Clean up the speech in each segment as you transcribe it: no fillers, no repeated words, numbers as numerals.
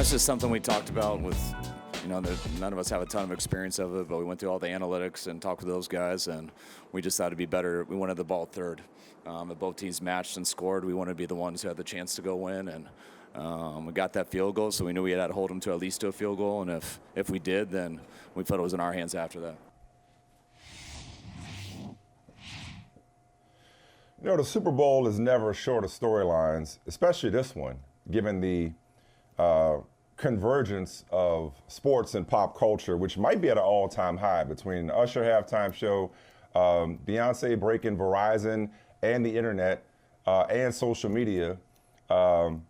It's just something we talked about with, none of us have a ton of experience of it, but we went through all the analytics and talked with those guys, and we just thought it'd be better. We wanted the ball third. If both teams matched and scored, we wanted to be the ones who had the chance to go win, and we got that field goal, so we knew we had to hold them to at least to a field goal, and if we did, then we felt it was in our hands after that. The Super Bowl is never short of storylines, especially this one, given the convergence of sports and pop culture, which might be at an all-time high between the Usher halftime show, Beyonce breaking Verizon and the internet and social media by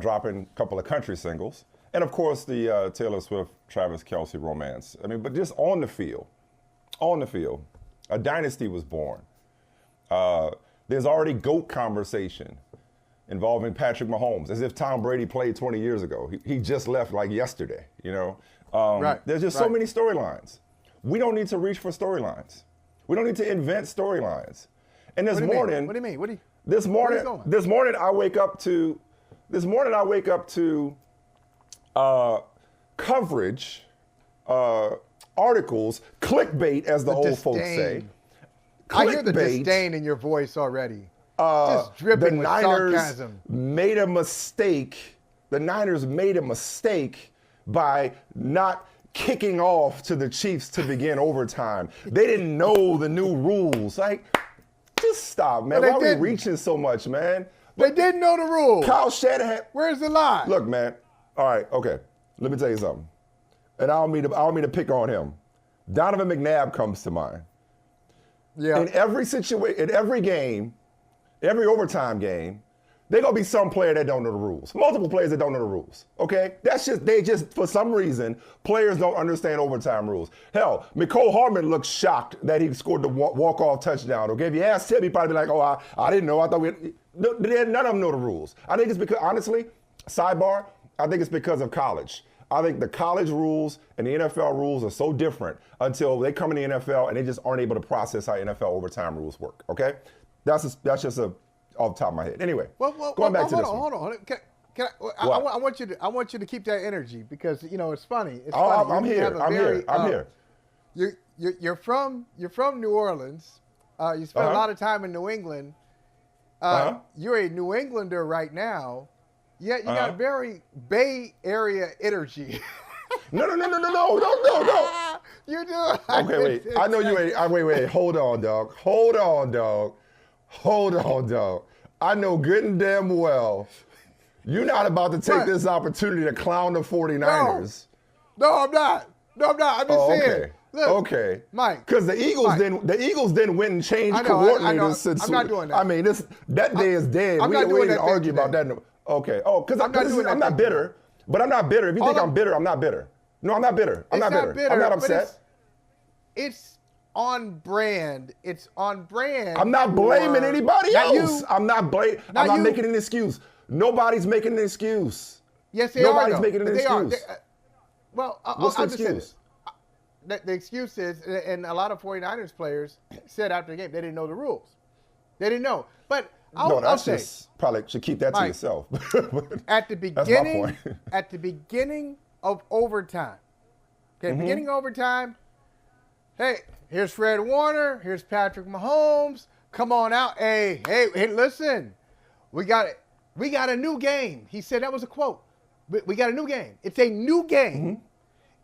dropping a couple of country singles, and of course the Taylor Swift, Travis Kelce romance. But just on the field, a dynasty was born. There's already GOAT conversation involving Patrick Mahomes, as if Tom Brady played 20 years ago. He just left like yesterday, Right. There's just so many storylines. We don't need to reach for storylines. We don't need to invent storylines. And this morning, What do you mean? This morning I wake up to coverage, articles, clickbait, as the old folks say. I hear the disdain in your voice already. Just dripping with sarcasm. Made a mistake. The Niners made a mistake by not kicking off to the Chiefs to begin overtime. They didn't know the new rules. Like, just stop, man. Why are we reaching so much, man? They didn't know the rules. Kyle Shanahan. Where's the line? Look, man. All right, okay. Let me tell you something. And I don't mean to pick on him. Donovan McNabb comes to mind. Yeah. In every situation, in every game, every overtime game, there's going to be some player that don't know the rules. Multiple players that don't know the rules, okay? They just, for some reason, players don't understand overtime rules. Hell, Mecole Hardman looked shocked that he scored the walk-off touchdown, okay? If you asked him, he'd probably be like, oh, I didn't know. I thought none of them know the rules. I think it's because, honestly, sidebar, I think it's because of college. I think the college rules and the NFL rules are so different until they come in the NFL and they just aren't able to process how NFL overtime rules work, okay? That's just off the top of my head. Anyway, going back to this one. Hold on. I want you to keep that energy because it's funny. It's funny. I'm here. You're from New Orleans. You spent a lot of time in New England. You're a New Englander right now. Yet you got a very Bay Area energy. No. You do. Okay, wait. I know you ain't. Wait. Hold on, dog. I know good and damn well you're not about to take this opportunity to clown the 49ers. No, I'm not. I'm just saying. Okay. Look, okay. Mike. Because the Eagles didn't win and change coordinators since. I'm not doing that. That day is dead. We didn't argue about that. Okay. Oh, because I'm not bitter. But I'm not bitter. If you think I'm bitter, I'm not bitter. No, I'm not bitter. I'm not bitter. I'm not upset. It's on brand. It's on brand. I'm not blaming anybody else. I'm not making an excuse. Nobody's making an excuse. Yes, they Nobody's are. making an excuse. What's the excuse? The excuse is, and a lot of 49ers players said after the game, they didn't know the rules. They didn't know. But I'll say, probably should keep that to yourself. At the beginning of overtime, beginning of overtime, hey, here's Fred Warner, here's Patrick Mahomes. Come on out. Hey, listen, we got a new game. He said that was a quote. We got a new game. It's a new game. Mm-hmm.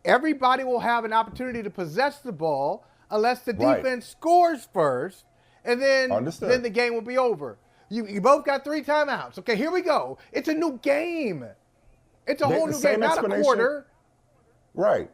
Everybody will have an opportunity to possess the ball unless the defense scores first, and then the game will be over. You both got 3 timeouts. Okay, here we go. It's a new game. It's a whole new game, not a quarter. Right.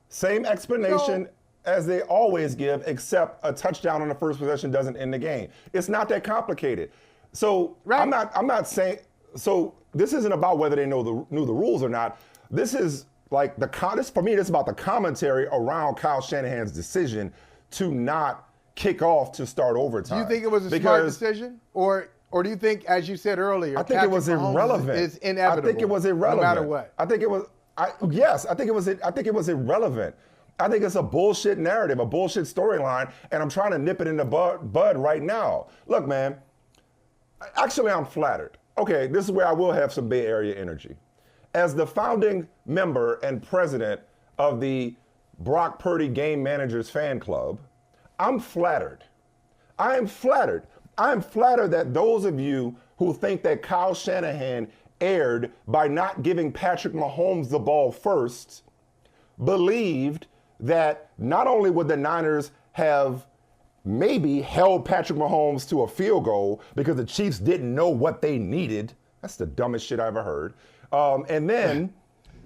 Same explanation as they always give, except a touchdown on the first possession doesn't end the game. It's not that complicated. So I'm not saying. So this isn't about whether they knew the rules or not. This is like for me. This is about the commentary around Kyle Shanahan's decision to not kick off to start overtime. Do you think it was a smart decision, or do you think, as you said earlier, I think it was irrelevant. Is inevitable. I think it was irrelevant. No matter what. I think it was. Yes, I think it was. I think it was irrelevant. I think it's a bullshit narrative, a bullshit storyline, and I'm trying to nip it in the bud right now. Look, man. Actually, I'm flattered. Okay, this is where I will have some Bay Area energy. as the founding member and president of the Brock Purdy Game Managers Fan Club, I'm flattered. I am flattered. I'm flattered that those of you who think that Kyle Shanahan erred by not giving Patrick Mahomes the ball first believed that not only would the Niners have maybe held Patrick Mahomes to a field goal because the Chiefs didn't know what they needed. That's the dumbest shit I ever heard. And then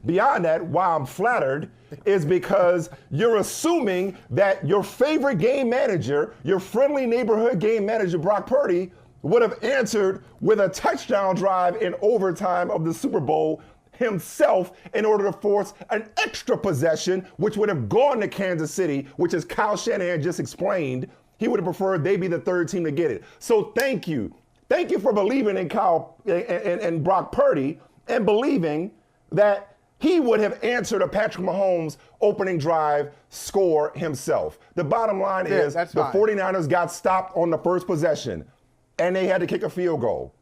beyond that, why I'm flattered is because you're assuming that your favorite game manager, your friendly neighborhood game manager, Brock Purdy, would have answered with a touchdown drive in overtime of the Super Bowl himself in order to force an extra possession, which would have gone to Kansas City, which, as Kyle Shanahan just explained, he would have preferred they be the third team to get it. So thank you. Thank you for believing in Kyle and Brock Purdy and believing that he would have answered a Patrick Mahomes opening drive score himself. The bottom line is the 49ers got stopped on the first possession, and they had to kick a field goal.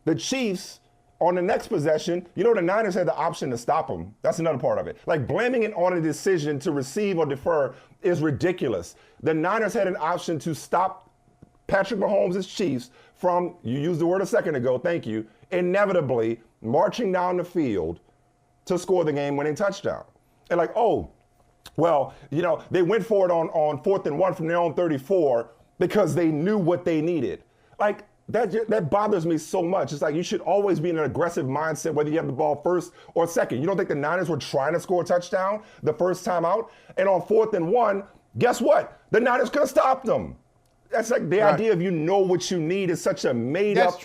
The Chiefs, on the next possession, the Niners had the option to stop them. That's another part of it. Like, blaming it on a decision to receive or defer is ridiculous. The Niners had an option to stop Patrick Mahomes' Chiefs from, you used the word a second ago, thank you, inevitably marching down the field to score the game-winning touchdown. And like, they went for it on 4th and 1 from their own 34 because they knew what they needed. Like, that bothers me so much. It's like you should always be in an aggressive mindset, whether you have the ball first or second. You don't think the Niners were trying to score a touchdown the first time out? And on 4th and 1, guess what? The Niners could have stopped them. That's like the idea of what you need is such a made-up,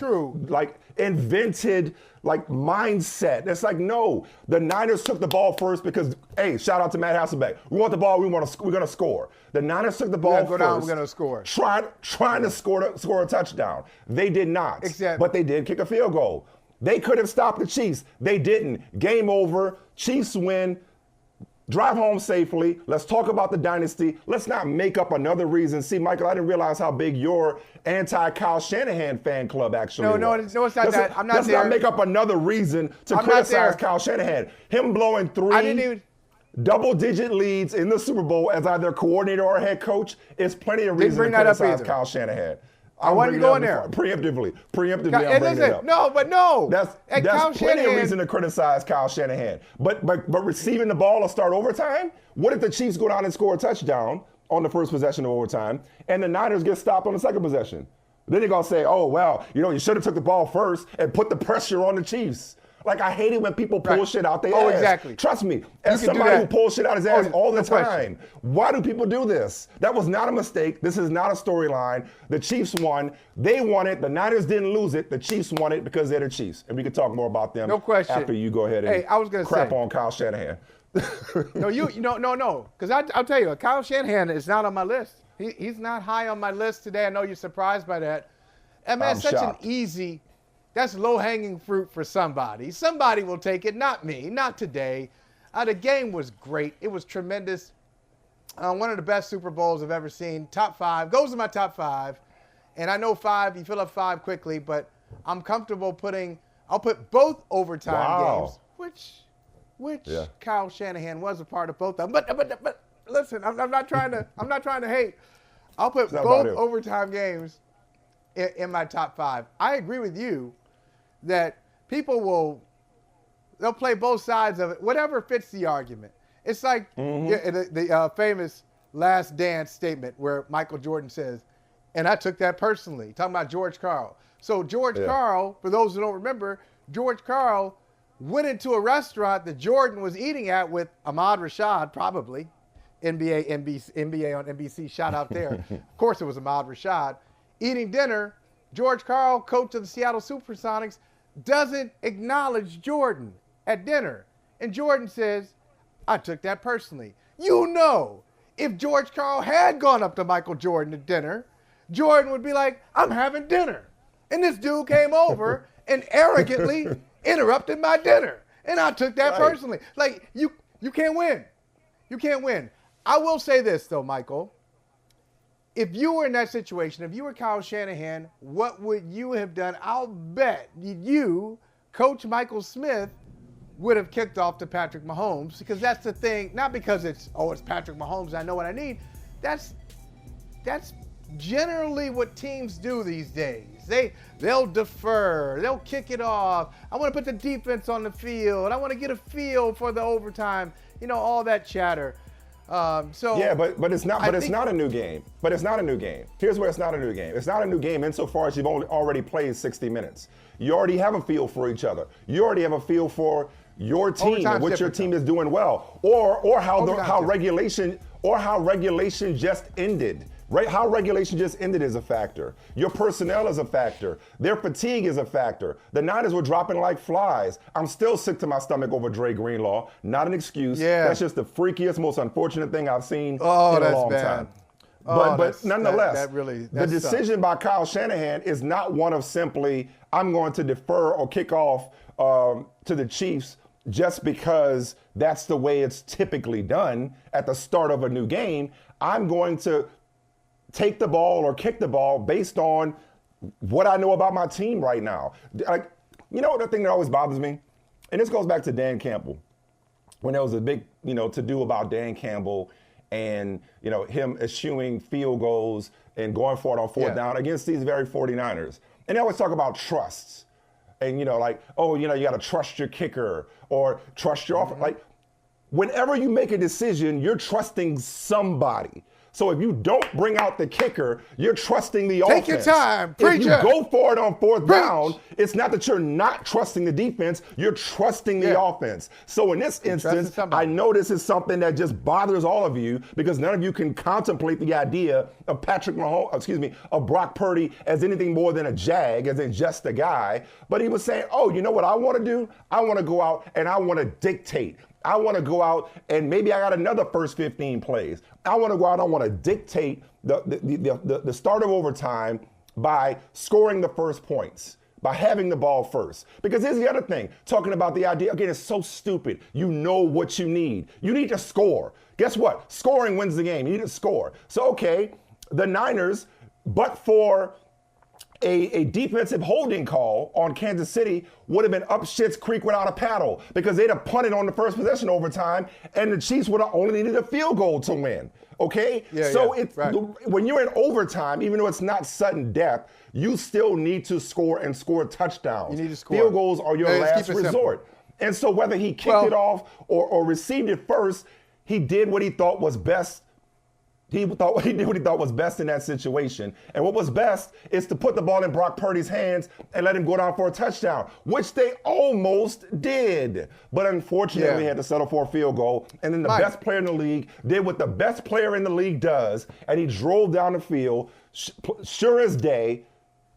like invented, like mindset. It's like, no, the Niners took the ball first because, hey, shout out to Matt Hasselbeck. We want the ball. We're going to score. The Niners took the ball first. We're going to score. Trying to score a touchdown. They did not. Exactly. But they did kick a field goal. They could have stopped the Chiefs. They didn't. Game over. Chiefs win. Drive home safely. Let's talk about the dynasty. Let's not make up another reason. See, Michael, I didn't realize how big your anti-Kyle Shanahan fan club actually was. No, it's not that. I'm not let's there. Let's not make up another reason to criticize Kyle Shanahan. Him blowing 3 double-digit leads in the Super Bowl as either coordinator or head coach is plenty of reason to criticize Kyle Shanahan. I wasn't going there. Preemptively, I'm bringing it up. No. That's plenty of reason to criticize Kyle Shanahan. But receiving the ball to start overtime? What if the Chiefs go down and score a touchdown on the first possession of overtime, and the Niners get stopped on the second possession? Then they're going to say, you should have took the ball first and put the pressure on the Chiefs. Like, I hate it when people pull shit out their ass. Exactly. Trust me, as somebody who pulls shit out his ass all the time, why do people do this? That was not a mistake. This is not a storyline. The Chiefs won. They won it. The Niners didn't lose it. The Chiefs won it because they're the Chiefs. And we can talk more about them after you go ahead and crap on Kyle Shanahan. No. Because I'll tell you, Kyle Shanahan is not on my list. He's not high on my list today. I know you're surprised by that. I mean, it's such an easy... That's low-hanging fruit for somebody. Somebody will take it, not me, not today. The game was great. It was tremendous. One of the best Super Bowls I've ever seen. Top 5. Goes in my top 5. And I know 5, you fill up 5 quickly, but I'm comfortable I'll put both overtime games, which Kyle Shanahan was a part of both of them. But listen, I'm not trying to hate. I'll put both overtime games in my top 5. I agree with you that people they'll play both sides of it, whatever fits the argument. It's like the famous Last Dance statement where Michael Jordan says, and I took that personally, talking about George Karl. So George Karl, for those who don't remember, George Karl went into a restaurant that Jordan was eating at with Ahmad Rashad, probably, NBA on NBC, shout out there. Of course it was Ahmad Rashad. Eating dinner, George Karl, coach of the Seattle Supersonics, doesn't acknowledge Jordan at dinner. And Jordan says, I took that personally. If George Karl had gone up to Michael Jordan at dinner, Jordan would be like, I'm having dinner. And this dude came over and arrogantly interrupted my dinner. And I took that personally. Like, you can't win. You can't win. I will say this, though, Michael. If you were in that situation, if you were Kyle Shanahan, what would you have done? I'll bet you, Coach Michael Smith, would have kicked off to Patrick Mahomes, because that's the thing. Not because it's Patrick Mahomes, I know what I need. That's generally what teams do these days. They'll defer. They'll kick it off. I want to put the defense on the field. I want to get a feel for the overtime. All that chatter. But it's not. It's not a new game. But it's not a new game. Here's where it's not a new game. It's not a new game insofar as you've already played 60 minutes. You already have a feel for each other. You already have a feel for your team and what your team is doing well, or how regulation just ended. Right, how regulation just ended is a factor. Your personnel is a factor. Their fatigue is a factor. The Niners were dropping like flies. I'm still sick to my stomach over Dre Greenlaw. Not an excuse. Yeah. That's just the freakiest, most unfortunate thing I've seen in a long time. But nonetheless, the decision by Kyle Shanahan is not one of simply, I'm going to defer or kick off to the Chiefs just because that's the way it's typically done at the start of a new game. I'm going to take the ball or kick the ball based on what I know about my team right now. The thing that always bothers me, and this goes back to Dan Campbell, when there was a big, to-do about Dan Campbell and, him eschewing field goals and going for it on fourth down against these very 49ers. And they always talk about trusts. And, you got to trust your kicker or trust your offense. Like, whenever you make a decision, you're trusting somebody. So if you don't bring out the kicker, you're trusting the offense. Take your time. Preach if you go for it on fourth down, it's not that you're not trusting the defense, you're trusting the offense. So in this instance, I know this is something that just bothers all of you because none of you can contemplate the idea of of Brock Purdy as anything more than a jag, as in just a guy. But he was saying, you know what I want to do? I want to go out and I want to dictate. I want to go out and maybe I got another first 15 plays. I want to go out. I want to dictate the start of overtime by scoring the first points, by having the ball first. Because here's the other thing, talking about the idea, again, it's so stupid. You know what you need. You need to score. Guess what? Scoring wins the game. You need to score. So, okay, the Niners, but for a defensive holding call on Kansas City would have been up shit's creek without a paddle because they'd have punted on the first possession overtime and the Chiefs would have only needed a field goal to win. Okay? When you're in overtime, even though it's not sudden death, you still need to score and score touchdowns. You need to score. Field goals are your last resort. And so whether he kicked it off or received it first, he did what he thought was best. He did what he thought was best in that situation. And what was best is to put the ball in Brock Purdy's hands and let him go down for a touchdown, which they almost did. But unfortunately, had to settle for a field goal. And then the best player in the league did what the best player in the league does, and he drove down the field, sure as day,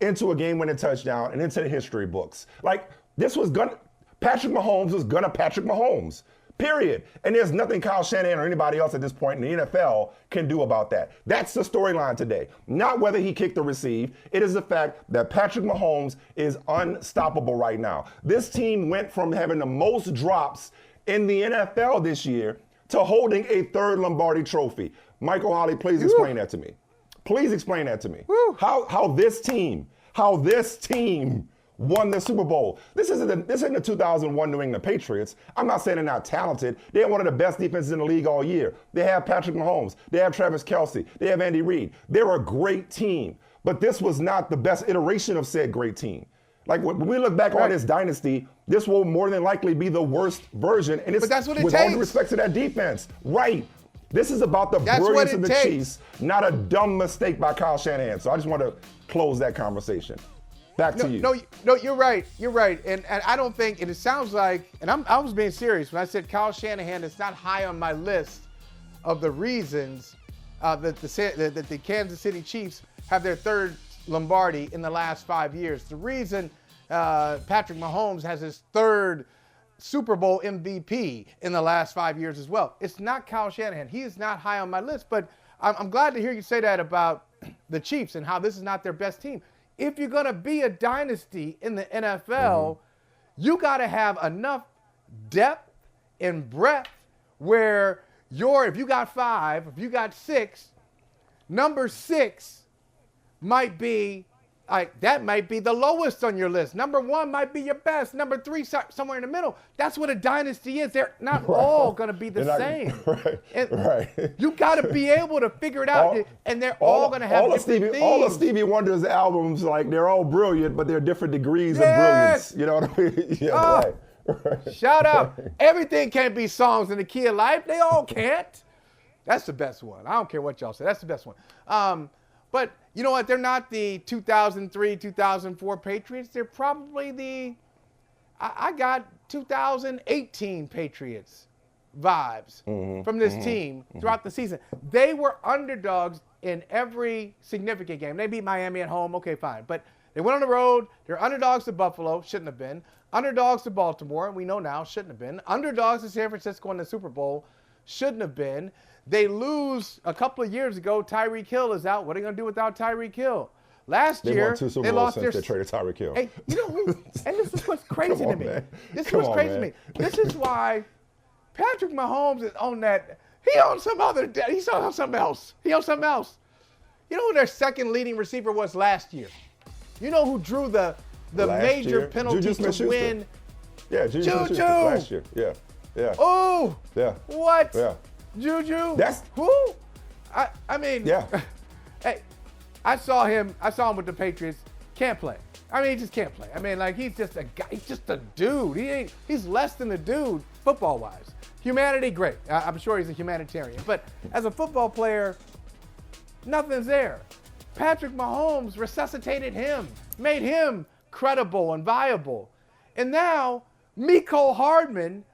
into a game-winning touchdown and into the history books. Like, Patrick Mahomes was gonna Patrick Mahomes. Period. And there's nothing Kyle Shanahan or anybody else at this point in the NFL can do about that. That's the storyline today. Not whether he kicked or received. It is the fact that Patrick Mahomes is unstoppable right now. This team went from having the most drops in the NFL this year to holding a third Lombardi trophy. Michael Holley, please explain that to me. Please explain that to me. How this team won the Super Bowl. This isn't the 2001 New England Patriots. I'm not saying they're not talented. They're one of the best defenses in the league all year. They have Patrick Mahomes. They have Travis Kelce. They have Andy Reid. They're a great team. But this was not the best iteration of said great team. Like when we look back on this dynasty, this will more than likely be the worst version. And it's but that's what it with takes. all due respect to that defense. Right. This is about the brilliance of the Chiefs, not a dumb mistake by Kyle Shanahan. So I just want to close that conversation. Back to you. No, you're right. You're right. And I don't think, and it sounds like, and I was being serious when I said Kyle Shanahan is not high on my list of the reasons that the Kansas City Chiefs have their third Lombardi in the last 5 years. The reason Patrick Mahomes has his third Super Bowl MVP in the last 5 years as well. It's not Kyle Shanahan. He is not high on my list, but I'm glad to hear you say that about the Chiefs and how this is not their best team. If you're going to be a dynasty in the NFL, you got to have enough depth and breadth where if you got 5, if you got 6, number 6 might be like that might be the lowest on your list. Number 1 might be your best. Number 3, somewhere in the middle. That's what a dynasty is. They're not all going to be the same. Right. You got to be able to figure it out, and they're all going to have different themes. All of Stevie Wonder's albums, like they're all brilliant, but they're different degrees of brilliance. You know what I mean? Yeah, right. Shout out. Everything can't be songs in the key of life. They all can't. That's the best one. I don't care what y'all say. That's the best one. But you know what? They're not the 2003, 2004 Patriots. They're probably I got 2018 Patriots vibes from this team throughout the season. They were underdogs in every significant game. They beat Miami at home. Okay, fine. But they went on the road. They're underdogs to Buffalo. Shouldn't have been. Underdogs to Baltimore. We know now. Shouldn't have been. Underdogs to San Francisco in the Super Bowl. Shouldn't have been. They lose a couple of years ago. Tyreek Hill is out. What are they going to do without Tyreek Hill? Last year, won 2 Super Bowls since they traded Tyreek Hill. Hey, you know who? And this is what's crazy to me. Man. This is what's crazy to me. This is why Patrick Mahomes is on that. He owns some other. He's on something else. He owns something else. You know who their second leading receiver was last year? You know who drew the major penalty to win? Yeah, Juju last year. Yeah. Oh. Yeah. What? Yeah. Juju? That's who? I mean, yeah. Hey, I saw him with the Patriots. Can't play. I mean, he just can't play. I mean, like, he's just a guy. He's just a dude. He's less than a dude football-wise. Humanity, great. I'm sure he's a humanitarian. But as a football player, nothing's there. Patrick Mahomes resuscitated him, made him credible and viable. And now, Mecole Hardman,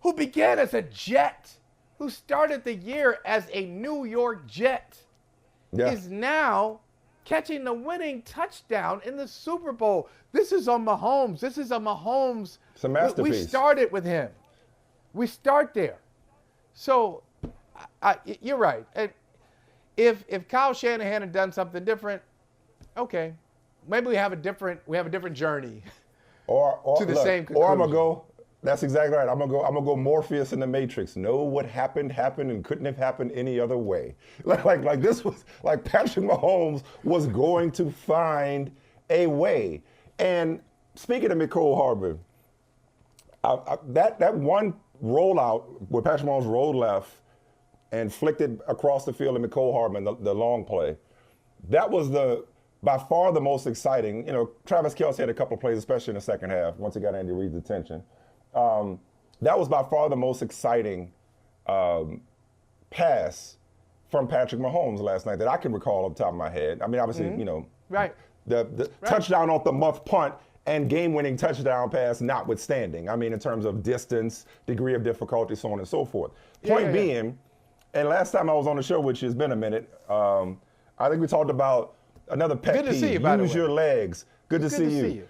who began as a Jet, who started the year as a New York Jet, is now catching the winning touchdown in the Super Bowl. This is on Mahomes. This is a Mahomes. It's a masterpiece. We started with him. We start there. So, you're right. If Kyle Shanahan had done something different, okay, maybe we have a different journey to the same conclusion. Or I'm gonna go. That's exactly right. I'm gonna go Morpheus in the Matrix. No, what happened and couldn't have happened any other way. Like this was like Patrick Mahomes was going to find a way. And speaking of Mecole Hardman, that one rollout where Patrick Mahomes rolled left and flicked it across the field to Mecole Hardman, the long play, that was by far the most exciting. You know, Travis Kelce had a couple of plays, especially in the second half, once he got Andy Reid's attention. That was by far the most exciting pass from Patrick Mahomes last night that I can recall off the top of my head. I mean, obviously, you know, the touchdown off the muff punt and game-winning touchdown pass notwithstanding. I mean, in terms of distance, degree of difficulty, so on and so forth. Point being, and last time I was on the show, which has been a minute, I think we talked about another pet peeve. Use your legs. Good to see you.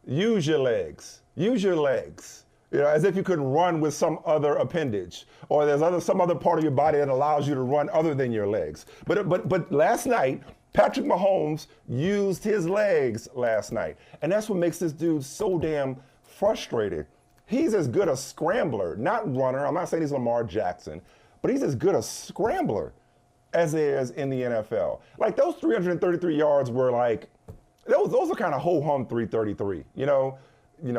Use your legs. Use your legs. You know, as if you could run with some other appendage, or there's some other part of your body that allows you to run other than your legs. But last night, Patrick Mahomes used his legs last night, and that's what makes this dude so damn frustrated. He's as good a scrambler, not runner. I'm not saying he's Lamar Jackson, but he's as good a scrambler as there is in the NFL. Like those 333 yards were like, those are kind of ho-hum 333. You know,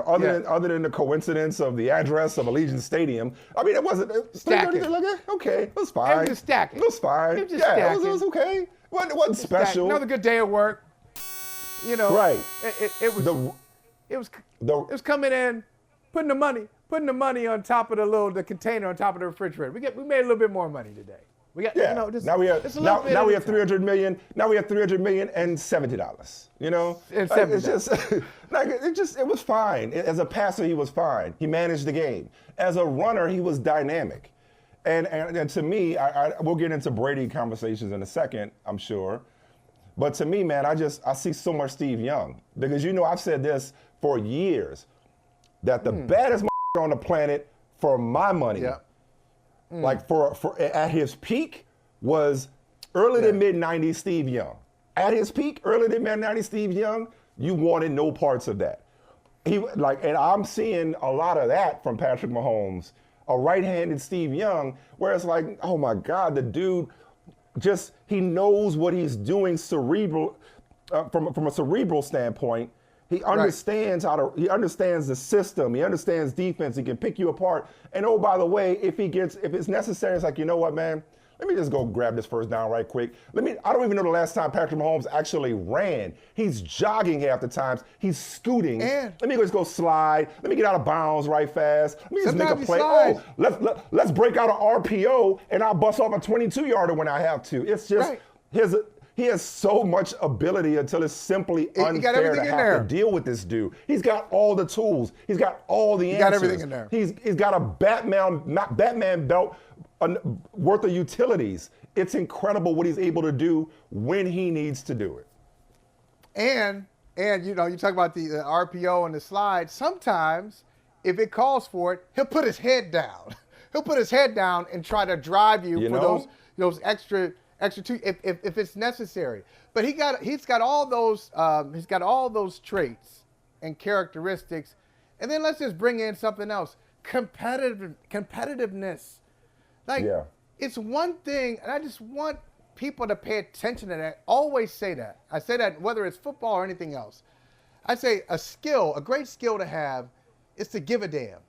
other than the coincidence of the address of Allegiant Stadium. I mean, it wasn't stacking. Okay, it was fine. It was stacking. It was fine. It was just stacking. It was okay. It wasn't special. Another good day of work. You know, right? It was coming in, putting the money on top of the container on top of the refrigerator. We made a little bit more money today. We got, now we have $300 million. Now we have $300 million and $70. You know, and $70. It's just it was fine. As a passer, he was fine. He managed the game. As a runner, he was dynamic. And to me, we'll get into Brady conversations in a second, I'm sure. But to me, man, I see so much Steve Young, because I've said this for years, that the baddest on the planet for my money. Yeah. Like for at his peak was early to mid 90s Steve Young. At his peak, early to mid 90s Steve Young, you wanted no parts of that. And I'm seeing a lot of that from Patrick Mahomes, a right-handed Steve Young, where it's like, oh my God, the dude he knows what he's doing from a cerebral standpoint, he understands he understands the system. He understands defense. He can pick you apart. And oh, by the way, if it's necessary, it's like, you know what, man? Let me just go grab this first down right quick. I don't even know the last time Patrick Mahomes actually ran. He's jogging half the times. He's scooting. Let me just go slide. Let me get out of bounds right fast. Let me just make a play. Oh, let's break out an RPO and I'll bust off a 22-yarder when I have to. It's just he has so much ability until it's simply unfair to have to deal with this dude. He's got all the tools. He's got all the answers. Got everything in there. He's got a Batman belt worth of utilities. It's incredible what he's able to do when he needs to do it. And you talk about the RPO and the slide. Sometimes, if it calls for it, he'll put his head down. He'll put his head down and try to drive you for those extra two if it's necessary. But he's got all those traits and characteristics. And then let's just bring in something else: competitiveness. It's one thing, and I just want people to pay attention to that. Always say that. I say that whether it's football or anything else. I say a great skill to have is to give a damn.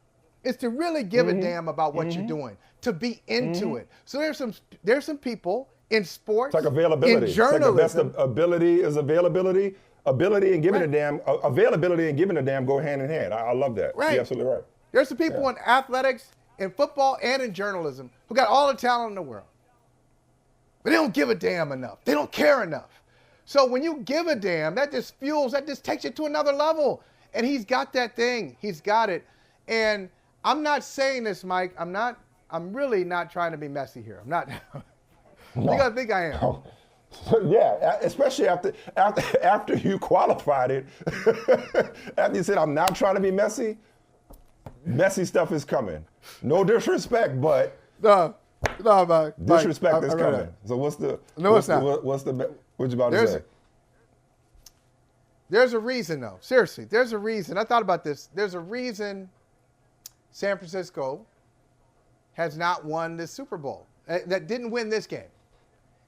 It's to really give a damn about what you're doing, to be into it. So there's some people in sports, it's like availability. In journalism. It's like the best ability is availability. Ability and giving a damn, availability and giving a damn go hand in hand. I love that. Right. You're absolutely right. There's some people in athletics, in football, and in journalism who got all the talent in the world. But they don't give a damn enough. They don't care enough. So when you give a damn, that just takes you to another level. And he's got that thing. He's got it. And I'm not saying this, Mike. I'm really not trying to be messy here. I'm not. I think I am. No. Yeah, especially after you qualified it. After you said, I'm not trying to be messy, messy stuff is coming. No disrespect, but no, Mike. Disrespect is coming. So what you about to say? There's a reason, though. Seriously, there's a reason. I thought about this. There's a reason San Francisco has not won this Super Bowl. That didn't win this game.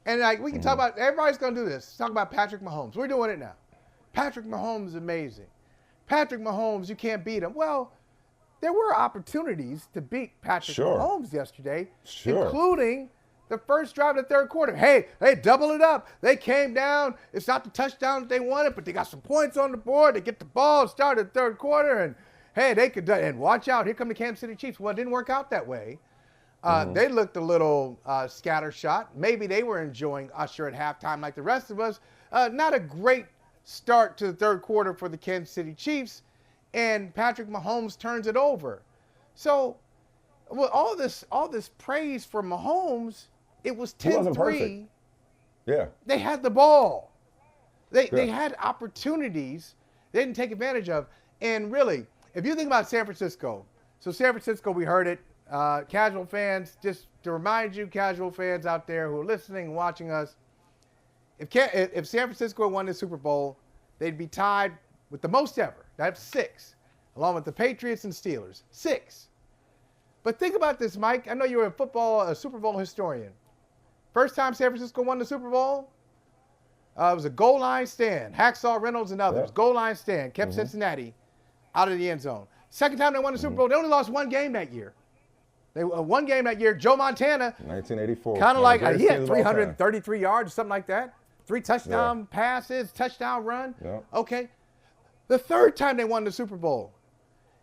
And we can talk about, everybody's going to do this. Talk about Patrick Mahomes. We're doing it now. Patrick Mahomes is amazing. Patrick Mahomes, you can't beat him. Well, there were opportunities to beat Patrick Mahomes yesterday, including the first drive of the third quarter. Hey, they double it up. They came down. It's not the touchdown that they wanted, but they got some points on the board. They get the ball, started the third quarter, and hey, they could, and watch out. Here come the Kansas City Chiefs. Well, it didn't work out that way. They looked a little scattershot. Maybe they were enjoying Usher at halftime like the rest of us. Not a great start to the third quarter for the Kansas City Chiefs, and Patrick Mahomes turns it over. So, with all this praise for Mahomes, it was 10-3. Yeah. They had the ball. They had opportunities they didn't take advantage of. And really, if you think about San Francisco, so San Francisco, we heard it. Casual fans, just to remind you, casual fans out there who are listening and watching us, if San Francisco won the Super Bowl, they'd be tied with the most ever. That's 6, along with the Patriots and Steelers. 6. But think about this, Mike. I know you're a Super Bowl historian. First time San Francisco won the Super Bowl, it was a goal line stand. Hacksaw Reynolds and others. Yeah. Goal line stand. Kept Cincinnati out of the end zone. Second time they won the Super Bowl, they only lost one game that year. They won one game that year. Joe Montana, 1984, kind of like he had 333 yards, something like that. 3 touchdown passes, touchdown run. Yeah. Okay. The third time they won the Super Bowl,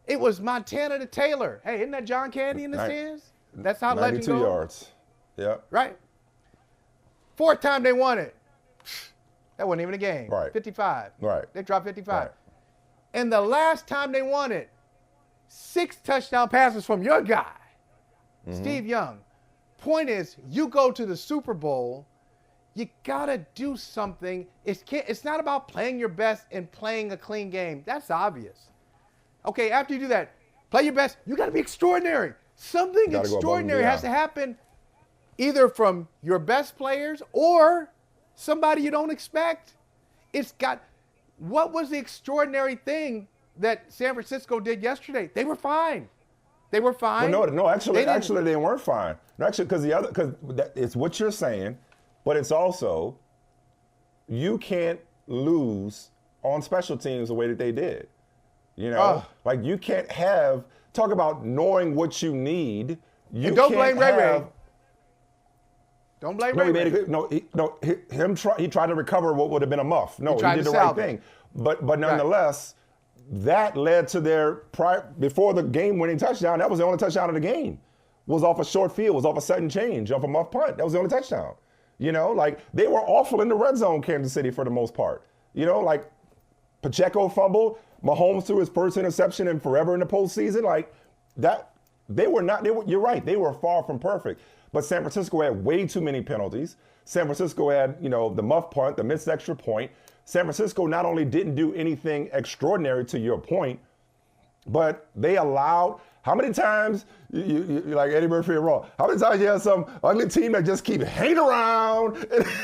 it was Montana to Taylor. Hey, isn't that John Candy in the stands? That's how legend goes. 92 yards. Yeah. Right. Fourth time they won it. That wasn't even a game. Right. 55. Right. They dropped 55. Right. And the last time they won it, 6 touchdown passes from your guy, Steve Young. Point is, you go to the Super Bowl, you got to do something. It's not about playing your best and playing a clean game. That's obvious. Okay, after you do that, play your best. You got to be extraordinary. Something extraordinary has to happen either from your best players or somebody you don't expect. What was the extraordinary thing that San Francisco did yesterday? They were fine. They were fine. Well, no, actually, they weren't fine. Actually, because it's what you're saying, but it's also you can't lose on special teams the way that they did. Like you can't talk about knowing what you need. And don't blame Ray Ray. Don't blame Ray Ray. He tried to recover what would have been a muff. No, he did the right thing. But nonetheless, that led to before the game-winning touchdown. That was the only touchdown of the game. Was off a short field. Was off a sudden change. Off a muff punt. That was the only touchdown. Like they were awful in the red zone, Kansas City, for the most part. Like Pacheco fumbled, Mahomes threw his first interception in forever in the postseason. Like that, you're right. They were far from perfect. But San Francisco had way too many penalties. San Francisco had, the muff punt, the missed extra point. San Francisco not only didn't do anything extraordinary to your point, but they allowed. How many times, you like Eddie Murphy and Raw, how many times you have some ugly team that just keep hanging around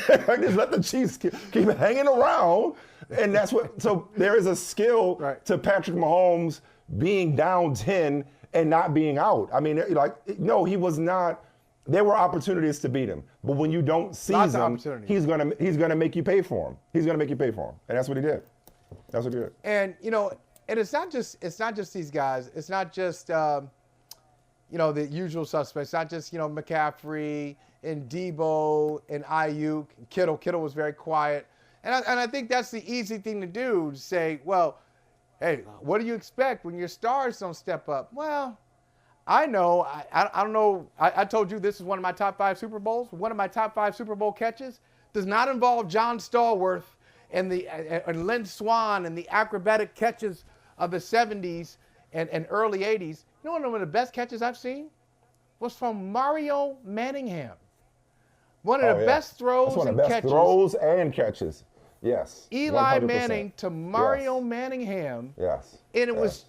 and just let the Chiefs keep hanging around? And so there is a skill to Patrick Mahomes being down 10 and not being out. I mean, no, he was not. There were opportunities to beat him, but when you don't seize him, he's gonna make you pay for him. He's gonna make you pay for him, and that's what he did. That's what he did. And and it's not just these guys. It's not just the usual suspects. It's not just McCaffrey and Debo and Ayuk and Kittle. Kittle was very quiet, and I think that's the easy thing to do, to say, well, hey, what do you expect when your stars don't step up? Well, I know. I don't know. I told you this is one of my top 5 Super Bowls. One of my top 5 Super Bowl catches does not involve John Stallworth and Lynn Swann and the acrobatic catches of the 70s and early 80s. One of the best catches I've seen was from Mario Manningham. One of the best throws and catches. Throws and catches. Yes. Eli 100%. Manning to Mario Manningham. Yes. And it was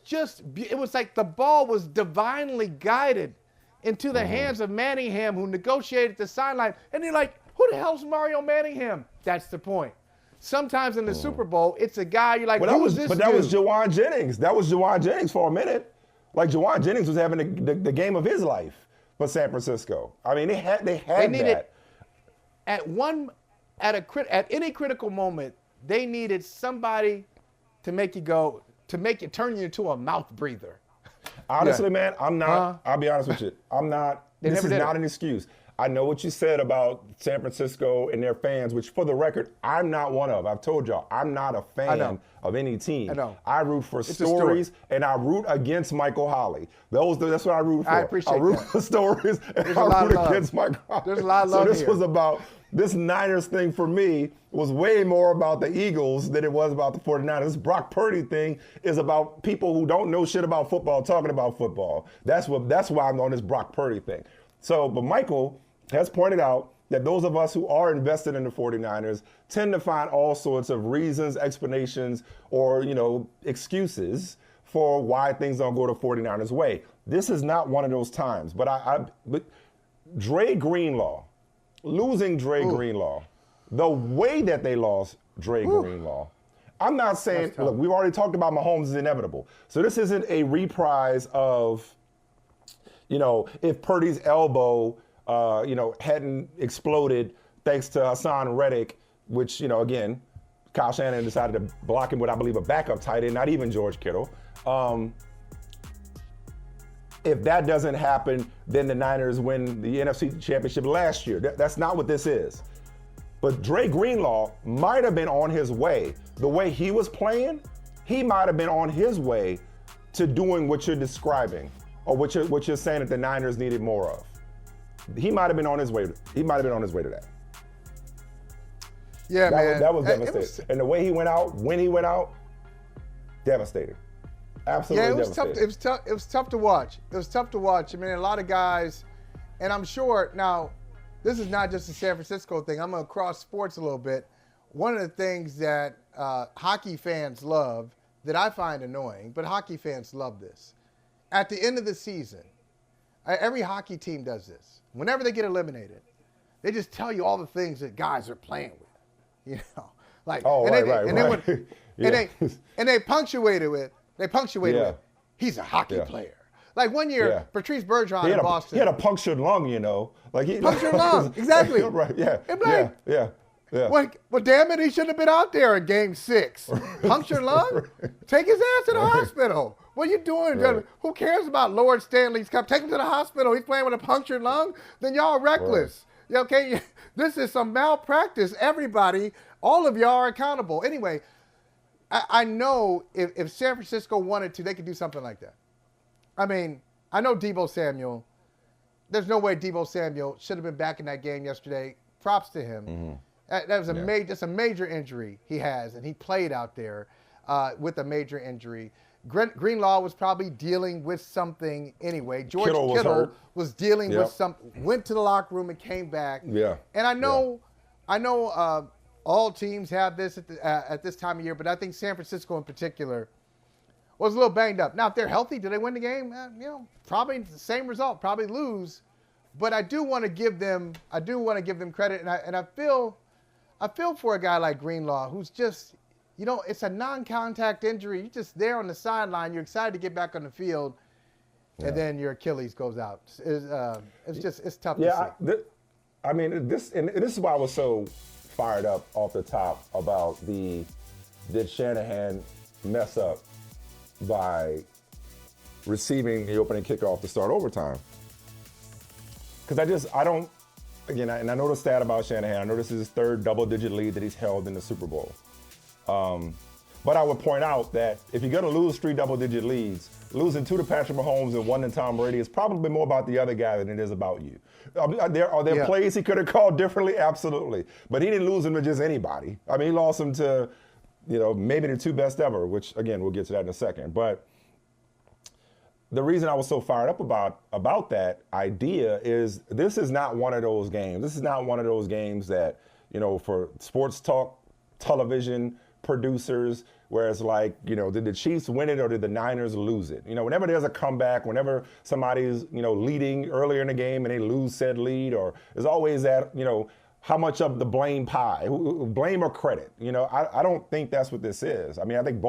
like the ball was divinely guided into the hands of Manningham, who negotiated the sideline. And you're like, who the hell's Mario Manningham? That's the point. Sometimes in the Super Bowl, it's a guy you're like, who is this dude? But that was Jawan Jennings. That was Jawan Jennings for a minute. Like Jawan Jennings was having the game of his life for San Francisco. I mean, they had that. At any critical moment, they needed somebody to make you turn you into a mouth breather. Honestly, man, I'm not. I'll be honest with you. I'm not. This is not an excuse. I know what you said about San Francisco and their fans, which, for the record, I'm not one of. I've told y'all, I'm not a fan of any team. I know. I root for stories, and I root against Michael Holley. That's what I root for. I appreciate that. I root for stories, and I root against Michael Holley. There's a lot of love here. So this was about, this Niners thing for me was way more about the Eagles than it was about the 49ers. This Brock Purdy thing is about people who don't know shit about football talking about football. That's why I'm on this Brock Purdy thing. So, but Michael has pointed out that those of us who are invested in the 49ers tend to find all sorts of reasons, explanations, or, excuses for why things don't go the 49ers' way. This is not one of those times. But Dre Greenlaw, losing Dre Greenlaw, the way that they lost Dre Greenlaw, I'm not saying, look, we've already talked about Mahomes is inevitable. So this isn't a reprise of, if Purdy's elbow hadn't exploded thanks to Hassan Reddick, which, again, Kyle Shanahan decided to block him with, I believe, a backup tight end, not even George Kittle. If that doesn't happen, then the Niners win the NFC Championship last year. That's not what this is. But Dre Greenlaw might have been on his way. The way he was playing, he might have been on his way to doing what you're describing, or what you're saying that the Niners needed more of. He might have been on his way. He might have been on his way to that. Yeah, man. That was devastating. And the way he went out, when he went out, devastating. Absolutely devastating. It was tough to watch. It was tough to watch. I mean, a lot of guys, and I'm sure now, this is not just a San Francisco thing. I'm going to cross sports a little bit. One of the things that hockey fans love, that I find annoying, but hockey fans love this. At the end of the season, every hockey team does this. Whenever they get eliminated, they just tell you all the things that guys are playing with, like. And they punctuate it with, he's a hockey player. Like one year, Patrice Bergeron in Boston. He had a punctured lung, punctured lung, exactly. Right. Yeah. And Yeah. Well, damn it, he shouldn't have been out there in Game 6. Punctured lung? Take his ass to the hospital. What are you doing? Right. Who cares about Lord Stanley's Cup? Take him to the hospital. He's playing with a punctured lung? Then y'all reckless. Right. Okay, this is some malpractice. Everybody, all of y'all are accountable. Anyway, I know if San Francisco wanted to, they could do something like that. I mean, I know Deebo Samuel. There's no way Deebo Samuel should have been back in that game yesterday. Props to him. Mm-hmm. That was that's a major injury he has, and he played out there with a major injury. Greenlaw was probably dealing with something anyway. George Kittle was dealing with something. Went to the locker room and came back. Yeah. And I know all teams have this at this time of year, but I think San Francisco in particular was a little banged up. Now, if they're healthy, do they win the game? Probably the same result, probably lose. But I do want to give them credit, and I feel for a guy like Greenlaw who's just, it's a non-contact injury. You're just there on the sideline. You're excited to get back on the field, and then your Achilles goes out. It's tough to see. I mean, this is why I was so fired up off the top about did Shanahan mess up by receiving the opening kickoff to start overtime? Because I don't, again, and I know the stat about Shanahan. I know this is his third double-digit lead that he's held in the Super Bowl. But I would point out that if you're going to lose 3 double-digit leads, losing 2 to Patrick Mahomes and 1 to Tom Brady is probably more about the other guy than it is about you. Are there plays he could have called differently? Absolutely. But he didn't lose them to just anybody. I mean, he lost them to, maybe the 2 best ever, which, again, we'll get to that in a second. But the reason I was so fired up about that idea is this is not one of those games. This is not one of those games that, for sports talk television producers, where it's like, did the Chiefs win it or did the Niners lose it? Whenever there's a comeback, whenever somebody's, leading earlier in the game and they lose said lead, or there's always that, how much of the blame pie, blame or credit? I don't think that's what this is. I mean, I think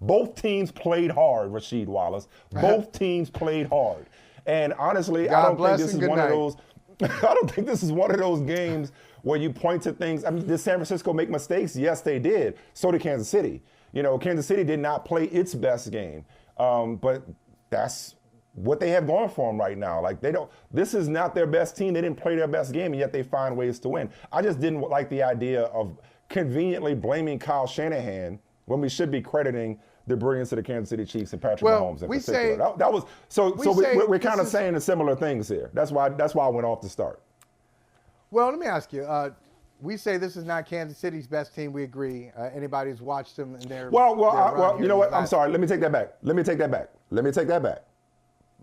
both teams played hard, Rasheed Wallace. Both teams played hard. And honestly, I don't think this is one of those. I don't think this is one of those games where you point to things. I mean, did San Francisco make mistakes? Yes, they did. So did Kansas City. Kansas City did not play its best game. But that's what they have going for them right now. Like, this is not their best team. They didn't play their best game, and yet they find ways to win. I just didn't like the idea of conveniently blaming Kyle Shanahan when we should be crediting the brilliance of the Kansas City Chiefs and Patrick Mahomes in particular. We're kind of saying the similar things here. That's why I went off the start. Well, let me ask you. We say this is not Kansas City's best team. We agree. Anybody who's watched them and they're well, you know what? I'm sorry. Let me take that back.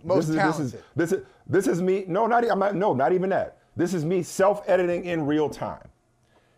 Most talented. This is me. No, not even that. This is me self-editing in real time.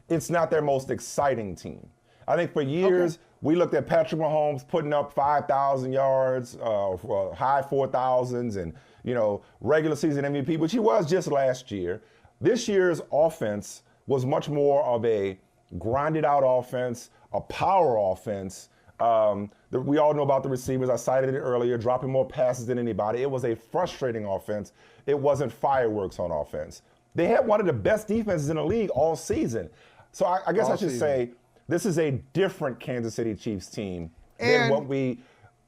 It's not their most exciting team. I think for years we looked at Patrick Mahomes putting up 5,000 yards, high 4,000s, and regular season MVP, which he was just last year. This year's offense was much more of a grinded out offense, a power offense. We all know about the receivers. I cited it earlier, dropping more passes than anybody. It was a frustrating offense. It wasn't fireworks on offense. They had one of the best defenses in the league all season. So I guess I should say this is a different Kansas City Chiefs team than what we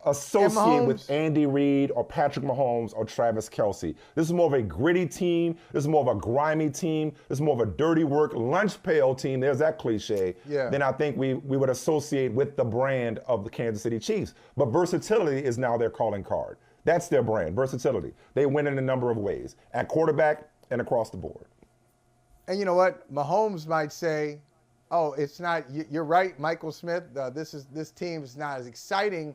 associate with Andy Reid or Patrick Mahomes or Travis Kelce. This is more of a gritty team. This is more of a grimy team. This is more of a dirty work, lunch pail team. There's that cliche. Yeah. Than I think we would associate with the brand of the Kansas City Chiefs. But versatility is now their calling card. That's their brand, versatility. They win in a number of ways, at quarterback and across the board. And you know what? Mahomes might say, oh, it's not, you're right, Michael Smith. This team is not as exciting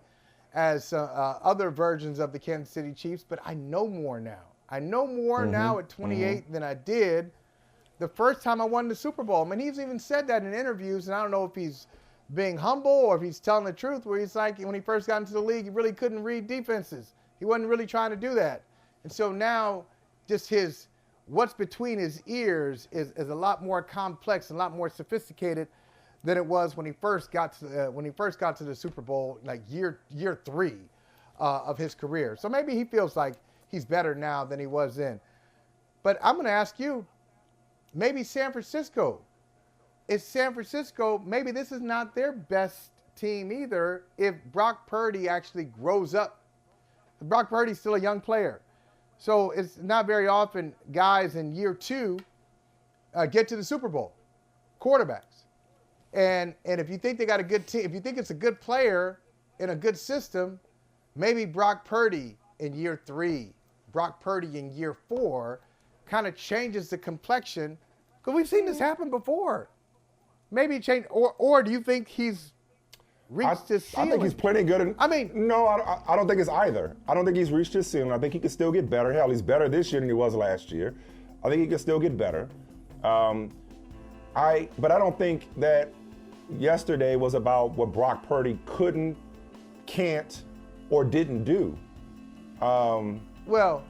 as other versions of the Kansas City Chiefs, but I know more now. I know more now at 28 than I did the first time I won the Super Bowl. I mean, he's even said that in interviews, and I don't know if he's being humble or if he's telling the truth, where he's like, when he first got into the league, he really couldn't read defenses. He wasn't really trying to do that. And so now just what's between his ears is a lot more complex and a lot more sophisticated than it was when he first got to the Super Bowl, like year 3 of his career. So maybe he feels like he's better now than he was then. But I'm going to ask you, maybe San Francisco it's San Francisco. Maybe this is not their best team either if Brock Purdy actually grows up. Brock Purdy's still a young player. So it's not very often guys in year 2 get to the Super Bowl, quarterbacks. And if you think they got a good team, if you think it's a good player in a good system, maybe Brock Purdy in year 3, Brock Purdy in year 4 kind of changes the complexion. Because we've seen this happen before. Maybe change, or do you think he's reached his ceiling? I think he's plenty good. No, I don't think it's either. I don't think he's reached his ceiling. I think he can still get better. Hell, he's better this year than he was last year. I think he can still get better. But I don't think that yesterday was about what Brock Purdy couldn't, can't, or didn't do. Well,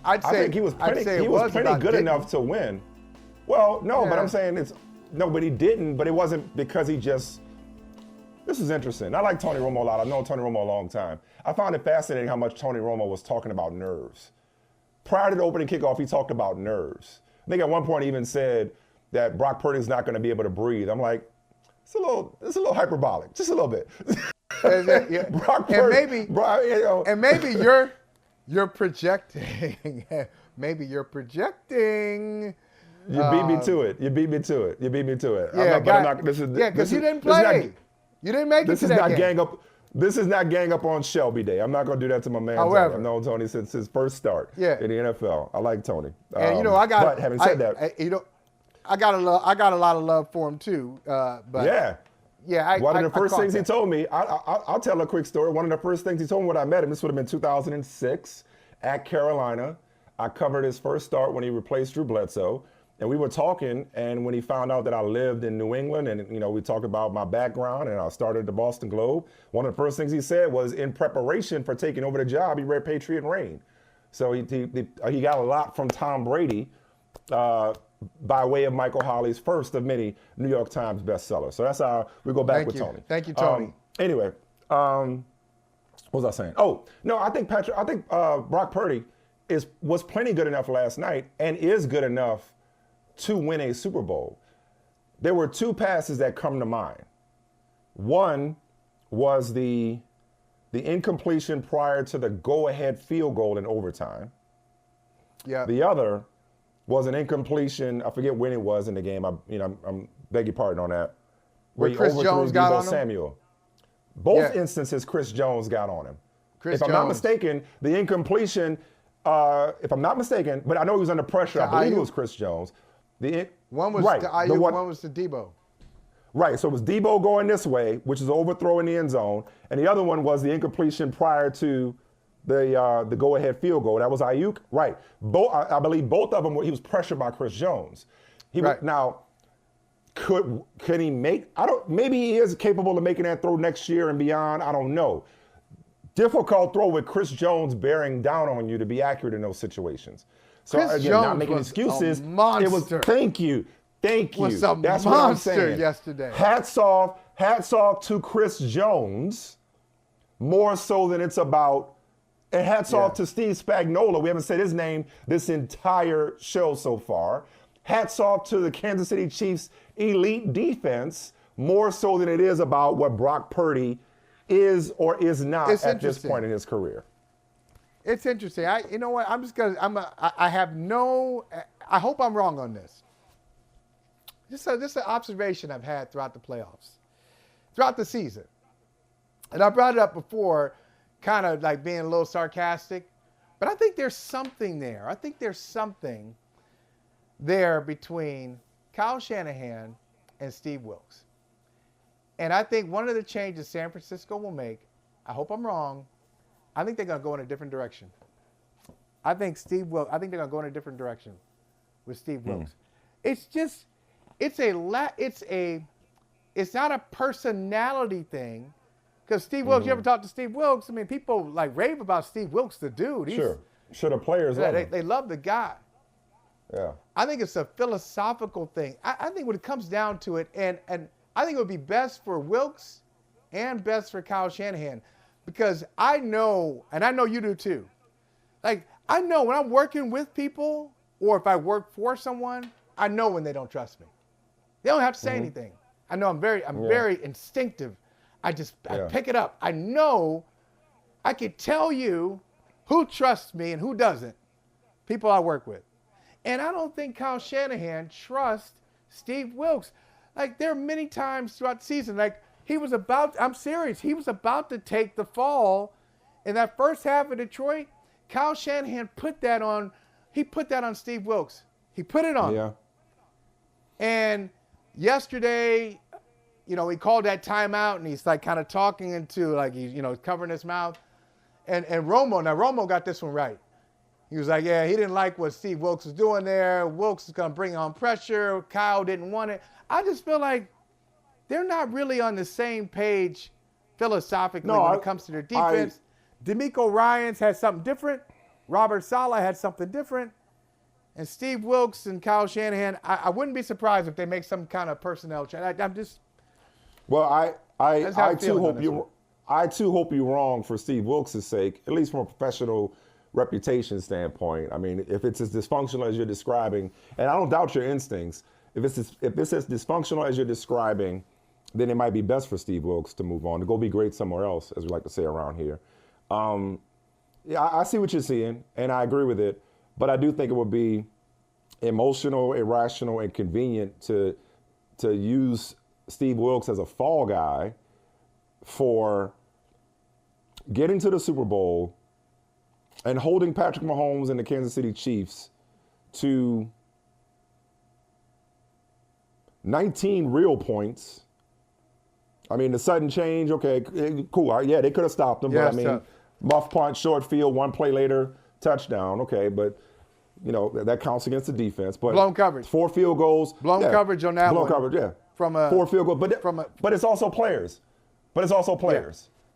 I think he was plenty good enough to win. Well, no, but I'm saying but he didn't, but it wasn't because he just. This is interesting. I like Tony Romo a lot. I've known Tony Romo a long time. I found it fascinating how much Tony Romo was talking about nerves. Prior to the opening kickoff, he talked about nerves. I think at one point he even said that Brock Purdy's not going to be able to breathe. I'm like, it's a little hyperbolic, just a little bit. Brock Purdy, and maybe you're projecting. Maybe you're projecting. You beat me to it. You beat me to it. Yeah, because you didn't play. You didn't make it to that game. This is not gang up on Shelby Day. I'm not going to do that to my man. However, Tony. I've known Tony since his first start in the NFL. I like Tony. And but having said that, I got a lot of love for him too. But one of the first things he told me, I'll tell a quick story. One of the first things he told me when I met him, this would have been 2006 at Carolina. I covered his first start when he replaced Drew Bledsoe. And we were talking, and when he found out that I lived in New England, and we talked about my background, and I started at the Boston Globe, one of the first things he said was, in preparation for taking over the job, he read Patriot Reign. So he got a lot from Tom Brady by way of Michael Holley's first of many New York Times bestsellers. So that's how we go back with Tony. Thank you, Tony. Anyway, what was I saying? Oh, no, I think Brock Purdy was plenty good enough last night and is good enough to win a Super Bowl. There were 2 passes that come to mind. One was the incompletion prior to the go-ahead field goal in overtime. Yeah. The other was an incompletion. I forget when it was in the game. I'm beg your pardon on that. Where Chris Jones got on him? Samuel. Both instances, Chris Jones got on him. If I'm not mistaken, the incompletion. If I'm not mistaken, but I know he was under pressure. I believe it was Chris Jones. One was to Ayuk, one was to Debo. Right, so it was Debo going this way, which is overthrow in the end zone, and the other one was the incompletion prior to the go-ahead field goal. That was Ayuk. Right. I believe both of them he was pressured by Chris Jones. Now, could he make? Maybe he is capable of making that throw next year and beyond. I don't know. Difficult throw with Chris Jones bearing down on you to be accurate in those situations. So Chris again, Jones not making was excuses. A monster. It was. Thank you. Was a That's monster what I'm saying. Yesterday. Hats off to Chris Jones, more so than it's about. And hats off to Steve Spagnuolo. We haven't said his name this entire show so far. Hats off to the Kansas City Chiefs' elite defense, more so than it is about what Brock Purdy is or is not at this point in his career. It's interesting. You know what? I hope I'm wrong on this. This is an observation I've had throughout the playoffs, throughout the season. And I brought it up before, kind of like being a little sarcastic, but I think there's something there. I think there's something there between Kyle Shanahan and Steve Wilks. And I think one of the changes San Francisco will make, I hope I'm wrong, I think they're going to go in a different direction. I think they're going to go in a different direction with Steve Wilks. It's not a personality thing. Because Steve Wilks, you ever talk to Steve Wilks? I mean, people like rave about Steve Wilks, the dude. Sure, the players love him. They love the guy. Yeah. I think it's a philosophical thing. I think when it comes down to it, and I think it would be best for Wilks and best for Kyle Shanahan, because I know, and I know you do too. Like, I know when I'm working with people, or if I work for someone, I know when they don't trust me. They don't have to say anything. I know I'm very instinctive. I pick it up. I know I can tell you who trusts me and who doesn't. People I work with. And I don't think Kyle Shanahan trusts Steve Wilks. Like, there are many times throughout the season, like, I'm serious, he was about to take the fall in that first half of Detroit. Kyle Shanahan put that on Steve Wilks. He put it on. Yeah. And yesterday, he called that timeout, and he's like kind of talking into, like, he's, covering his mouth. And Romo got this one right. He was like, yeah, he didn't like what Steve Wilks was doing there. Wilks is going to bring on pressure. Kyle didn't want it. I just feel like they're not really on the same page philosophically when it comes to their defense. DeMeco Ryans had something different. Robert Saleh had something different. And Steve Wilks and Kyle Shanahan, I wouldn't be surprised if they make some kind of personnel change. I'm just. Well, I too hope you're wrong for Steve Wilks' sake, at least from a professional reputation standpoint. I mean, if it's as dysfunctional as you're describing, and I don't doubt your instincts, if it's as dysfunctional as you're describing, then it might be best for Steve Wilks to move on, to go be great somewhere else, as we like to say around here. Yeah, I see what you're seeing, and I agree with it, but I do think it would be emotional, irrational, and convenient to use Steve Wilks as a fall guy for getting to the Super Bowl and holding Patrick Mahomes and the Kansas City Chiefs to 19 real points. I mean, the sudden change, okay, cool. Yeah, they could have stopped them, but I mean, muff punt, short field, one play later, touchdown. Okay, but that counts against the defense. But blown coverage, 4 field goals, coverage on that one. Blown coverage, yeah. From 4 field goals, but it's also players.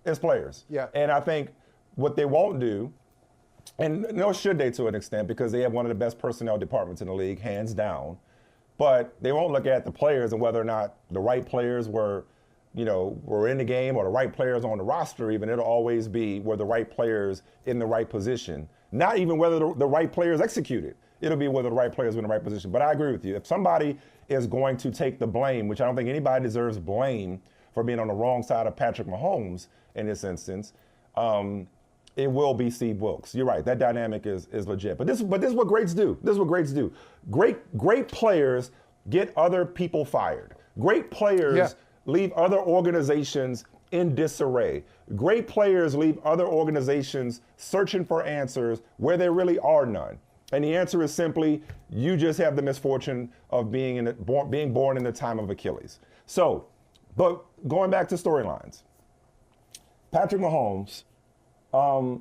It's players. Yeah. And I think what they won't do, and nor should they to an extent, because they have one of the best personnel departments in the league, hands down. But they won't look at the players and whether or not the right players were in the game or the right players on the roster even. It'll always be were the right players in the right position. Not even whether the right players executed. It'll be whether the right players were in the right position. But I agree with you. If somebody is going to take the blame, which I don't think anybody deserves blame for being on the wrong side of Patrick Mahomes in this instance, it will be Steve Wilks. You're right. That dynamic is legit. But this is what greats do. Great players get other people fired. Great players leave other organizations in disarray. Great players leave other organizations searching for answers where there really are none. And the answer is simply, you just have the misfortune of being born in the time of Achilles. So, but going back to storylines, Patrick Mahomes, I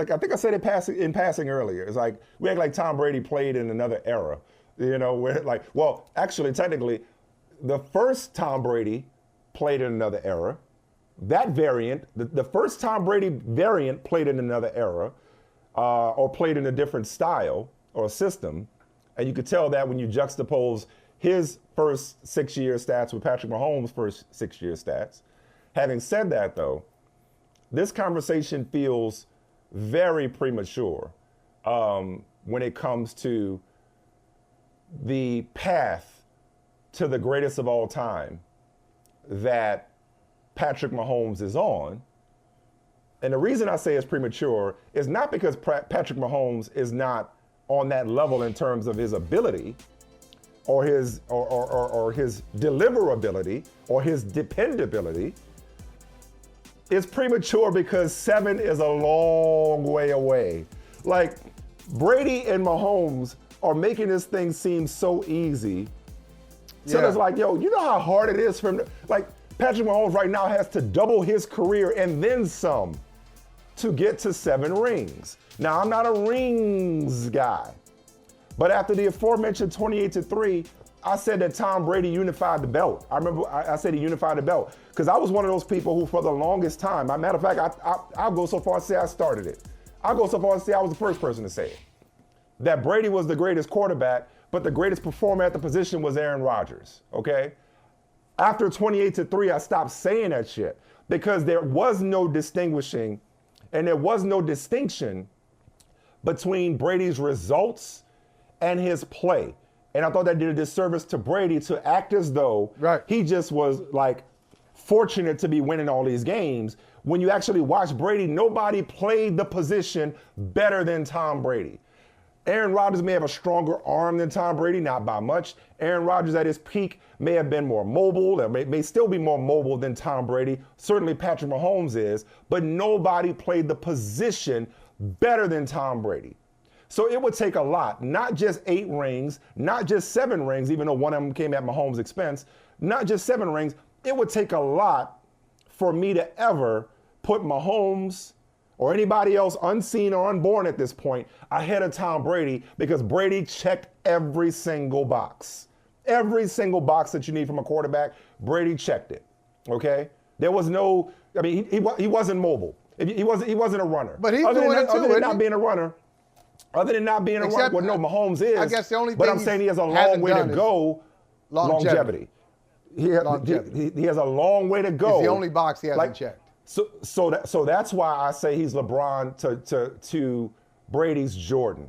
think I said it in passing earlier. It's like we act like Tom Brady played in another era, where actually, technically, the first Tom Brady played in another era. That variant, the first Tom Brady variant played in another era, or played in a different style or system, and you could tell that when you juxtapose his first 6-year stats with Patrick Mahomes' first 6-year stats. Having said that, though, this conversation feels very premature when it comes to the path to the greatest of all time that Patrick Mahomes is on. And the reason I say it's premature is not because Patrick Mahomes is not on that level in terms of his ability or his deliverability or his dependability. It's premature because 7 is a long way away. Like, Brady and Mahomes are making this thing seem so easy. So it's like, you know how hard it is for him Patrick Mahomes right now has to double his career and then some to get to 7 rings. Now, I'm not a rings guy, but after the aforementioned 28-3, I said that Tom Brady unified the belt. I remember I said he unified the belt because I was one of those people who, for the longest time, matter of fact, I'll go so far as to say I started it. I'll go so far as to say I was the first person to say it. That Brady was the greatest quarterback, but the greatest performer at the position was Aaron Rodgers, okay? After 28-3, I stopped saying that shit because there was no distinguishing and there was no distinction between Brady's results and his play. And I thought that did a disservice to Brady to act as though he just was like fortunate to be winning all these games. When you actually watch Brady, nobody played the position better than Tom Brady. Aaron Rodgers may have a stronger arm than Tom Brady, not by much. Aaron Rodgers at his peak may have been more mobile, or may still be more mobile than Tom Brady. Certainly Patrick Mahomes is, but nobody played the position better than Tom Brady. So it would take a lot, not just 8 rings, not just 7 rings, even though one of them came at Mahomes' expense, not just 7 rings. It would take a lot for me to ever put Mahomes or anybody else unseen or unborn at this point ahead of Tom Brady, because Brady checked every single box. Every single box that you need from a quarterback, Brady checked it, okay? There was no, I mean, he wasn't mobile. He wasn't a runner. But he's doing it too, other than not being a runner. Other than not being a runner, well, no, Mahomes is. I guess the only thing but I'm saying he has a long way to go. Longevity. He has a long way to go. It's the only box he hasn't checked. So that's why I say he's LeBron to Brady's Jordan.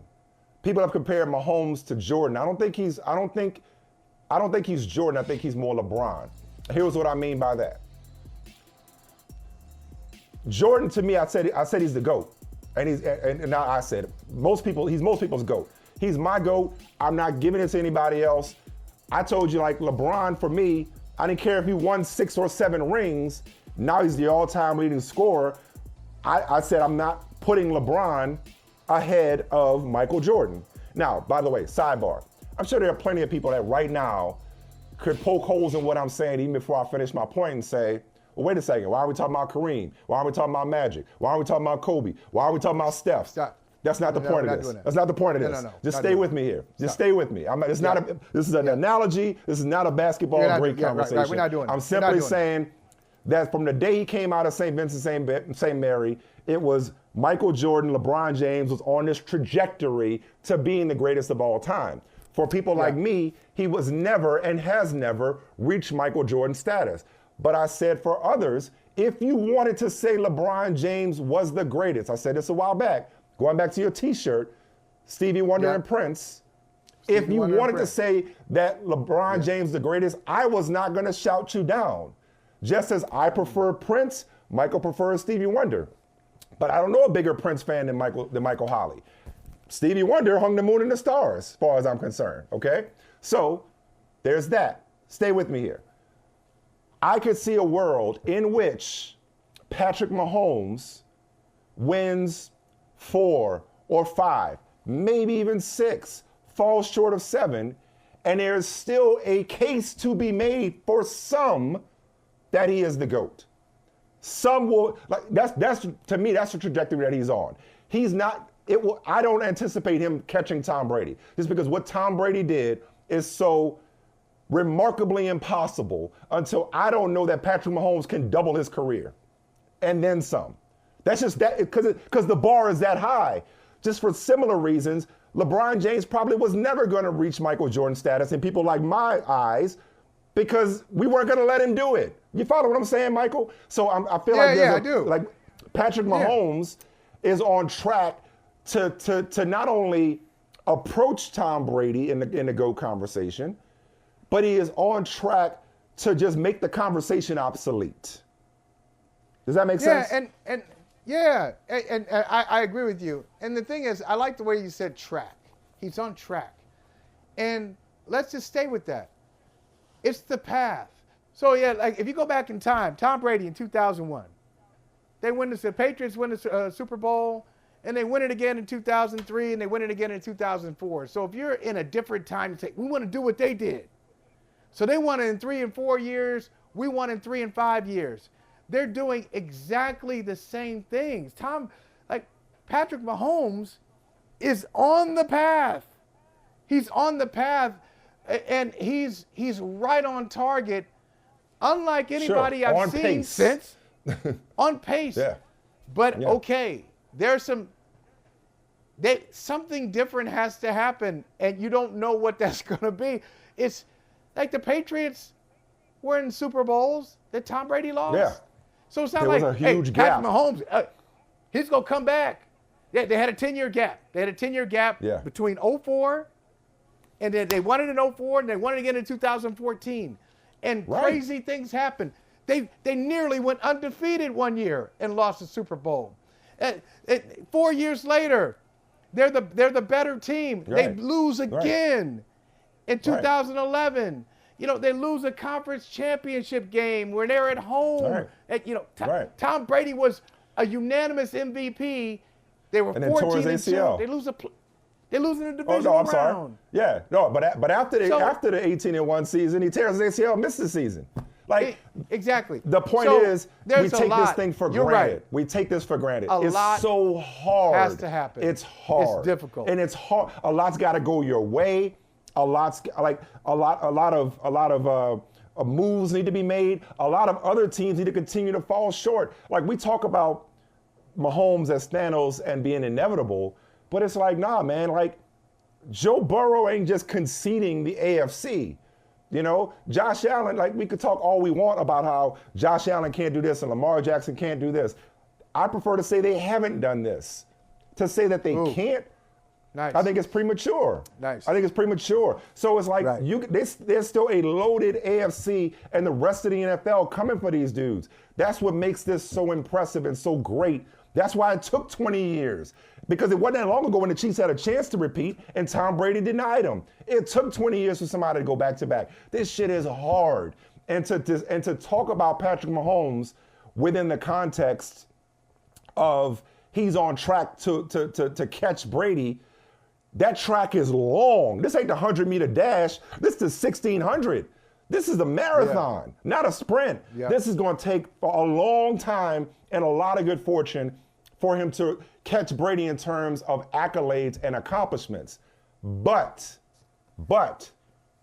People have compared Mahomes to Jordan. I don't think he's Jordan. I think he's more LeBron. Here's what I mean by that. Jordan, to me, I said he's the GOAT. And now I said it. He's most people's GOAT. He's my GOAT. I'm not giving it to anybody else. I told you, like LeBron, for me, I didn't care if he won 6 or 7 rings. Now he's the all-time leading scorer. I said I'm not putting LeBron ahead of Michael Jordan. Now, by the way, sidebar. I'm sure there are plenty of people that right now could poke holes in what I'm saying even before I finish my point and say, well, wait a second, why are we talking about Kareem? Why are we talking about Magic? Why are we talking about Kobe? Why are we talking about Steph? Stop. That's not the point of this. That's not the point of this. No. Just stay with me here. Just stay with me. This is an analogy. This is not a basketball break conversation. Right. We're not doing it. I'm simply saying that from the day he came out of St. Vincent, St. Mary, it was Michael Jordan, LeBron James was on this trajectory to being the greatest of all time. For people like me, he was never and has never reached Michael Jordan status. But I said for others, if you wanted to say LeBron James was the greatest, I said this a while back, going back to your T-shirt, Stevie Wonder and Prince, if you wanted to say that LeBron James the greatest, I was not going to shout you down. Just as I prefer Prince, Michael prefers Stevie Wonder. But I don't know a bigger Prince fan than Michael Holley. Stevie Wonder hung the moon and the stars, as far as I'm concerned, okay? So there's that. Stay with me here. I could see a world in which Patrick Mahomes wins 4 or 5, maybe even 6, falls short of 7, and there's still a case to be made for some that he is the GOAT. Some will, like that's to me, that's the trajectory that he's on. He's not, I don't anticipate him catching Tom Brady, just because what Tom Brady did is so remarkably impossible until I don't know that Patrick Mahomes can double his career and then some. That's just that, because the bar is that high. Just for similar reasons, LeBron James probably was never going to reach Michael Jordan status in people like my eyes, because we weren't going to let him do it. You follow what I'm saying, Michael? So I feel I do. Like Patrick Mahomes is on track to not only approach Tom Brady in the GOAT conversation, but he is on track to just make the conversation obsolete. Does that make sense? And I agree with you. And the thing is, I like the way you said track. He's on track. And let's just stay with that. It's the path. So, like if you go back in time, Tom Brady in 2001, the Patriots win the Super Bowl, and they win it again in 2003, and they win it again in 2004. So if you're in a different time, you say, we want to do what they did. So they won it in 3 and 4 years. We won in 3 and 5 years. They're doing exactly the same things. Patrick Mahomes is on the path. He's on the path, and he's right on target, unlike anybody I've seen since. On pace. Yeah. But okay, there's something different has to happen, and you don't know what that's going to be. It's like the Patriots were in Super Bowls that Tom Brady lost. Yeah. So it's not there like, was a huge gap. Patrick Mahomes, he's going to come back. Yeah, they had a 10-year gap. They had a 10-year gap between 2004 And then they won it in 2004, and they won it again in 2014. And crazy things happened. They nearly went undefeated one year and lost the Super Bowl. 4 years later, they're the better team. They lose again in 2011. You know, they lose a conference championship game where they're at home. Tom Brady was a unanimous MVP. They were 14-2. They lose in the divisional round. Sorry. Yeah, no, but after the 18-1 season, he tears his ACL, misses the season. Exactly. The point is, we take this thing for granted. Right. We take this for granted. It's so hard. Has to happen. It's hard. It's difficult. And it's hard. A lot's got to go your way. A lot of moves need to be made. A lot of other teams need to continue to fall short. Like, we talk about Mahomes as Thanos and being inevitable, but it's like, nah, man, like, Joe Burrow ain't just conceding the AFC. You know, Josh Allen, like, we could talk all we want about how Josh Allen can't do this and Lamar Jackson can't do this. I prefer to say they haven't done this. To say that they can't, I think it's premature. I think it's premature. So it's like, there's still a loaded AFC and the rest of the NFL coming for these dudes. That's what makes this so impressive and so great. That's why it took 20 years. Because it wasn't that long ago when the Chiefs had a chance to repeat and Tom Brady denied them. It took 20 years for somebody to go back-to-back. This shit is hard. And to talk about Patrick Mahomes within the context of he's on track to catch Brady, that track is long. This ain't the 100-meter dash. This is the 1,600. This is the marathon, not a sprint. This is going to take a long time and a lot of good fortune for him to catch Brady in terms of accolades and accomplishments. But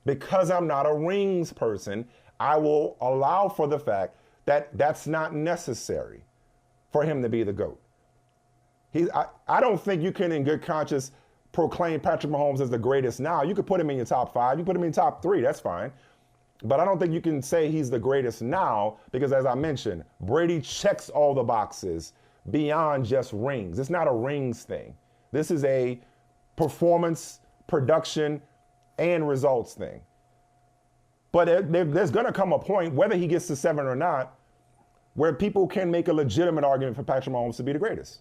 because I'm not a rings person, I will allow for the fact that that's not necessary for him to be the GOAT. I don't think you can in good conscience proclaim Patrick Mahomes as the greatest now. You could put him in your top 5. You put him in top 3. That's fine. But I don't think you can say he's the greatest now because, as I mentioned, Brady checks all the boxes beyond just rings. It's not a rings thing. This is a performance, production, and results thing. But there's going to come a point, whether he gets to 7 or not, where people can make a legitimate argument for Patrick Mahomes to be the greatest.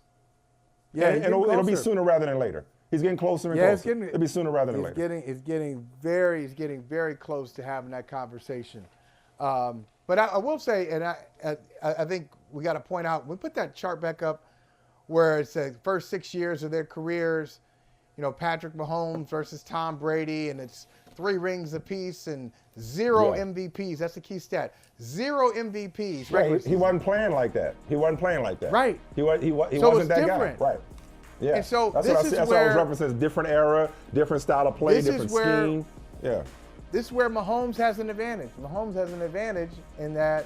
Yeah, and it'll be sooner rather than later. He's getting closer and closer. It'll be sooner rather than later. He's getting very close to having that conversation. But I will say, and I think we got to point out, we put that chart back up where it's the first 6 years of their careers, you know, Patrick Mahomes versus Tom Brady, and it's 3 rings apiece and 0 MVPs. That's the key stat. 0 MVPs. Right. He wasn't playing like that. Right. He wasn't that different. Guy. Right. Yeah. And so that's what I was referencing. Different era, different style of play, different scheme. Yeah. This is where Mahomes has an advantage. Mahomes has an advantage in that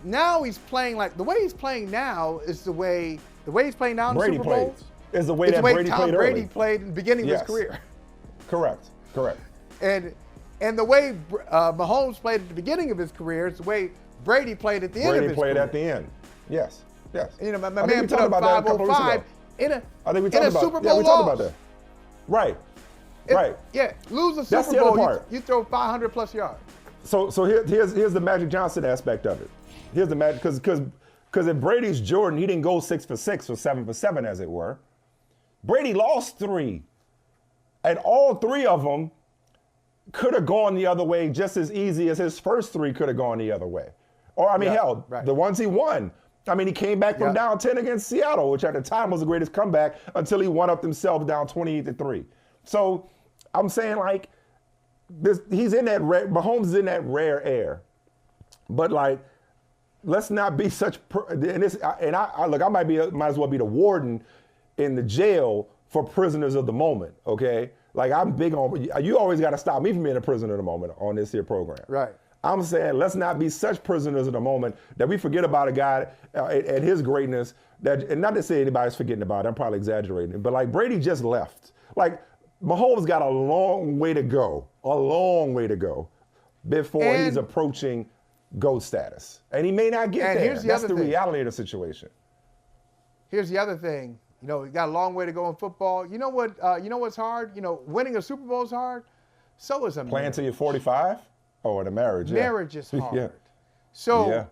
now he's playing like the way he's playing now is the way he's playing now in the Super Bowl is the way that Brady Tom played Brady early. played in the beginning of his career. Correct. And the way Mahomes played at the beginning of his career is the way Brady played at the end of his career. Brady played at the end. Yes. You know, my man put up 505 in a Super Bowl we talked about that. Right. Lose a Super Bowl, you throw 500 plus yards. So here's the Magic Johnson aspect of it. Here's the magic because if Brady's Jordan, he didn't go 6 for 6 or 7 for 7, as it were. Brady lost 3, and all 3 of them could have gone the other way just as easy as his first 3 could have gone the other way. Or the ones he won. I mean, he came back from down 10 against Seattle, which at the time was the greatest comeback until he one-upped himself down 28-3. So I'm saying, like, he's in that Mahomes is in that rare air. But, like, let's not be such I might as well be the warden in the jail for prisoners of the moment, okay? Like, I'm big on, you always got to stop me from being a prisoner of the moment on this here program. Right. I'm saying let's not be such prisoners of the moment that we forget about a guy at his greatness. And not to say anybody's forgetting about it, I'm probably exaggerating, but like Brady just left. Like Mahomes got a long way to go before he's approaching GOAT status. And he may not get there. That's the reality of the situation. Here's the other thing. You know, we got a long way to go in football. You know what? You know what's hard? You know, winning a Super Bowl is hard. So is a Playing marriage. till you're 45? Oh, in a marriage, yeah. Marriage is hard. Yeah. So Yeah.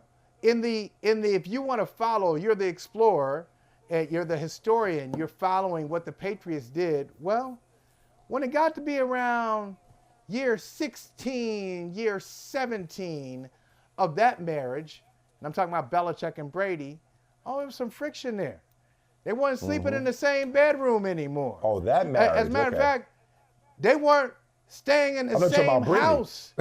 in the if you want to follow, you're the explorer, and you're the historian, you're following what the Patriots did. Well, when it got to be around year 16, year 17 of that marriage, and I'm talking about Belichick and Brady, there was some friction there. They weren't sleeping in the same bedroom anymore. Oh, that marriage. As a matter of fact, they weren't staying in the same house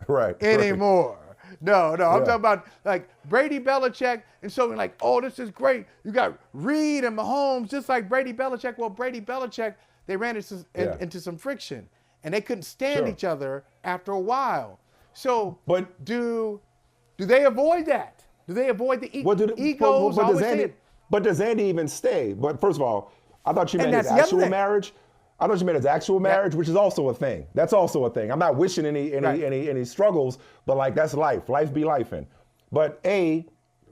right. anymore. No, I'm talking about like Brady, Belichick, and so we're like, oh, this is great. You got Reed and Mahomes, just like Brady, Belichick. Well, Brady, Belichick, they ran into some friction, and they couldn't stand each other after a while. So, but do they avoid that? Do they avoid the egos? But does Andy even stay? But first of all, I thought you meant his actual marriage. I thought you meant his actual marriage, which is also a thing. That's also a thing. I'm not wishing any struggles, but like that's life. Life be lifing. But and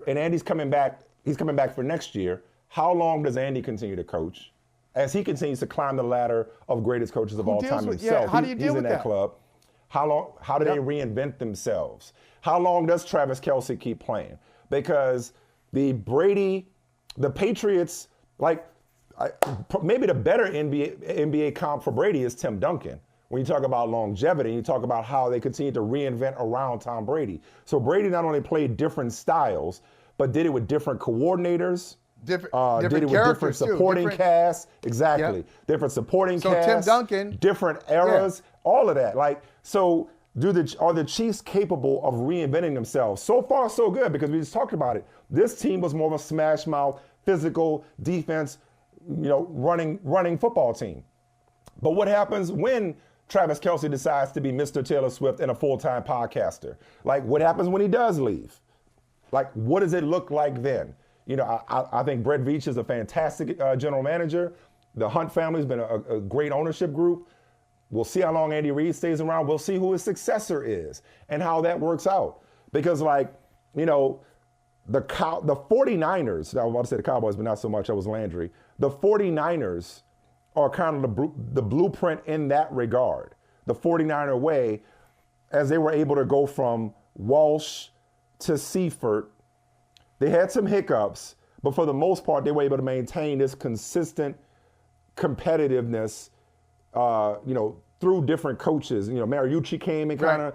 Andy's coming back. He's coming back for next year. How long does Andy continue to coach? As he continues to climb the ladder of greatest coaches of all time himself. How do you deal with that club. How do they reinvent themselves? How long does Travis Kelce keep playing? Because the Patriots, maybe the better NBA comp for Brady is Tim Duncan. When you talk about longevity, you talk about how they continue to reinvent around Tom Brady. So Brady not only played different styles, but did it with different coordinators. Did it with different supporting casts. Exactly. Yep. Different supporting casts. So Tim Duncan. Different eras. All of that. So are the Chiefs capable of reinventing themselves? So far, so good, because we just talked about it. This team was more of a smash mouth, physical defense, running football team. But what happens when Travis Kelce decides to be Mr. Taylor Swift and a full-time podcaster? What happens when he does leave? What does it look like then? I think Brett Veach is a fantastic general manager. The Hunt family's been a great ownership group. We'll see how long Andy Reid stays around. We'll see who his successor is and how that works out. Because, the 49ers, I was about to say the Cowboys, but not so much. That was Landry. The 49ers are kind of the blueprint in that regard. The 49er way, as they were able to go from Walsh to Seifert, they had some hiccups, but for the most part, they were able to maintain this consistent competitiveness, through different coaches. Mariucci came and kind of,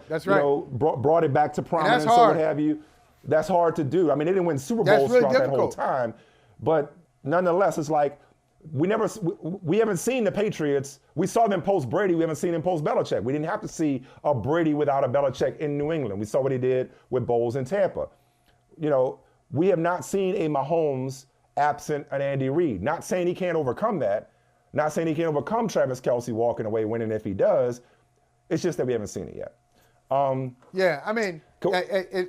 brought it back to prominence or what have you. That's hard to do. I mean, they didn't win Super Bowls throughout that whole time, but nonetheless, it's we haven't seen the Patriots. We saw them post Brady. We haven't seen them post Belichick. We didn't have to see a Brady without a Belichick in New England. We saw what he did with Bowles in Tampa. We have not seen a Mahomes absent an Andy Reid. Not saying he can't overcome that. Not saying he can't overcome Travis Kelce walking away winning if he does. It's just that we haven't seen it yet.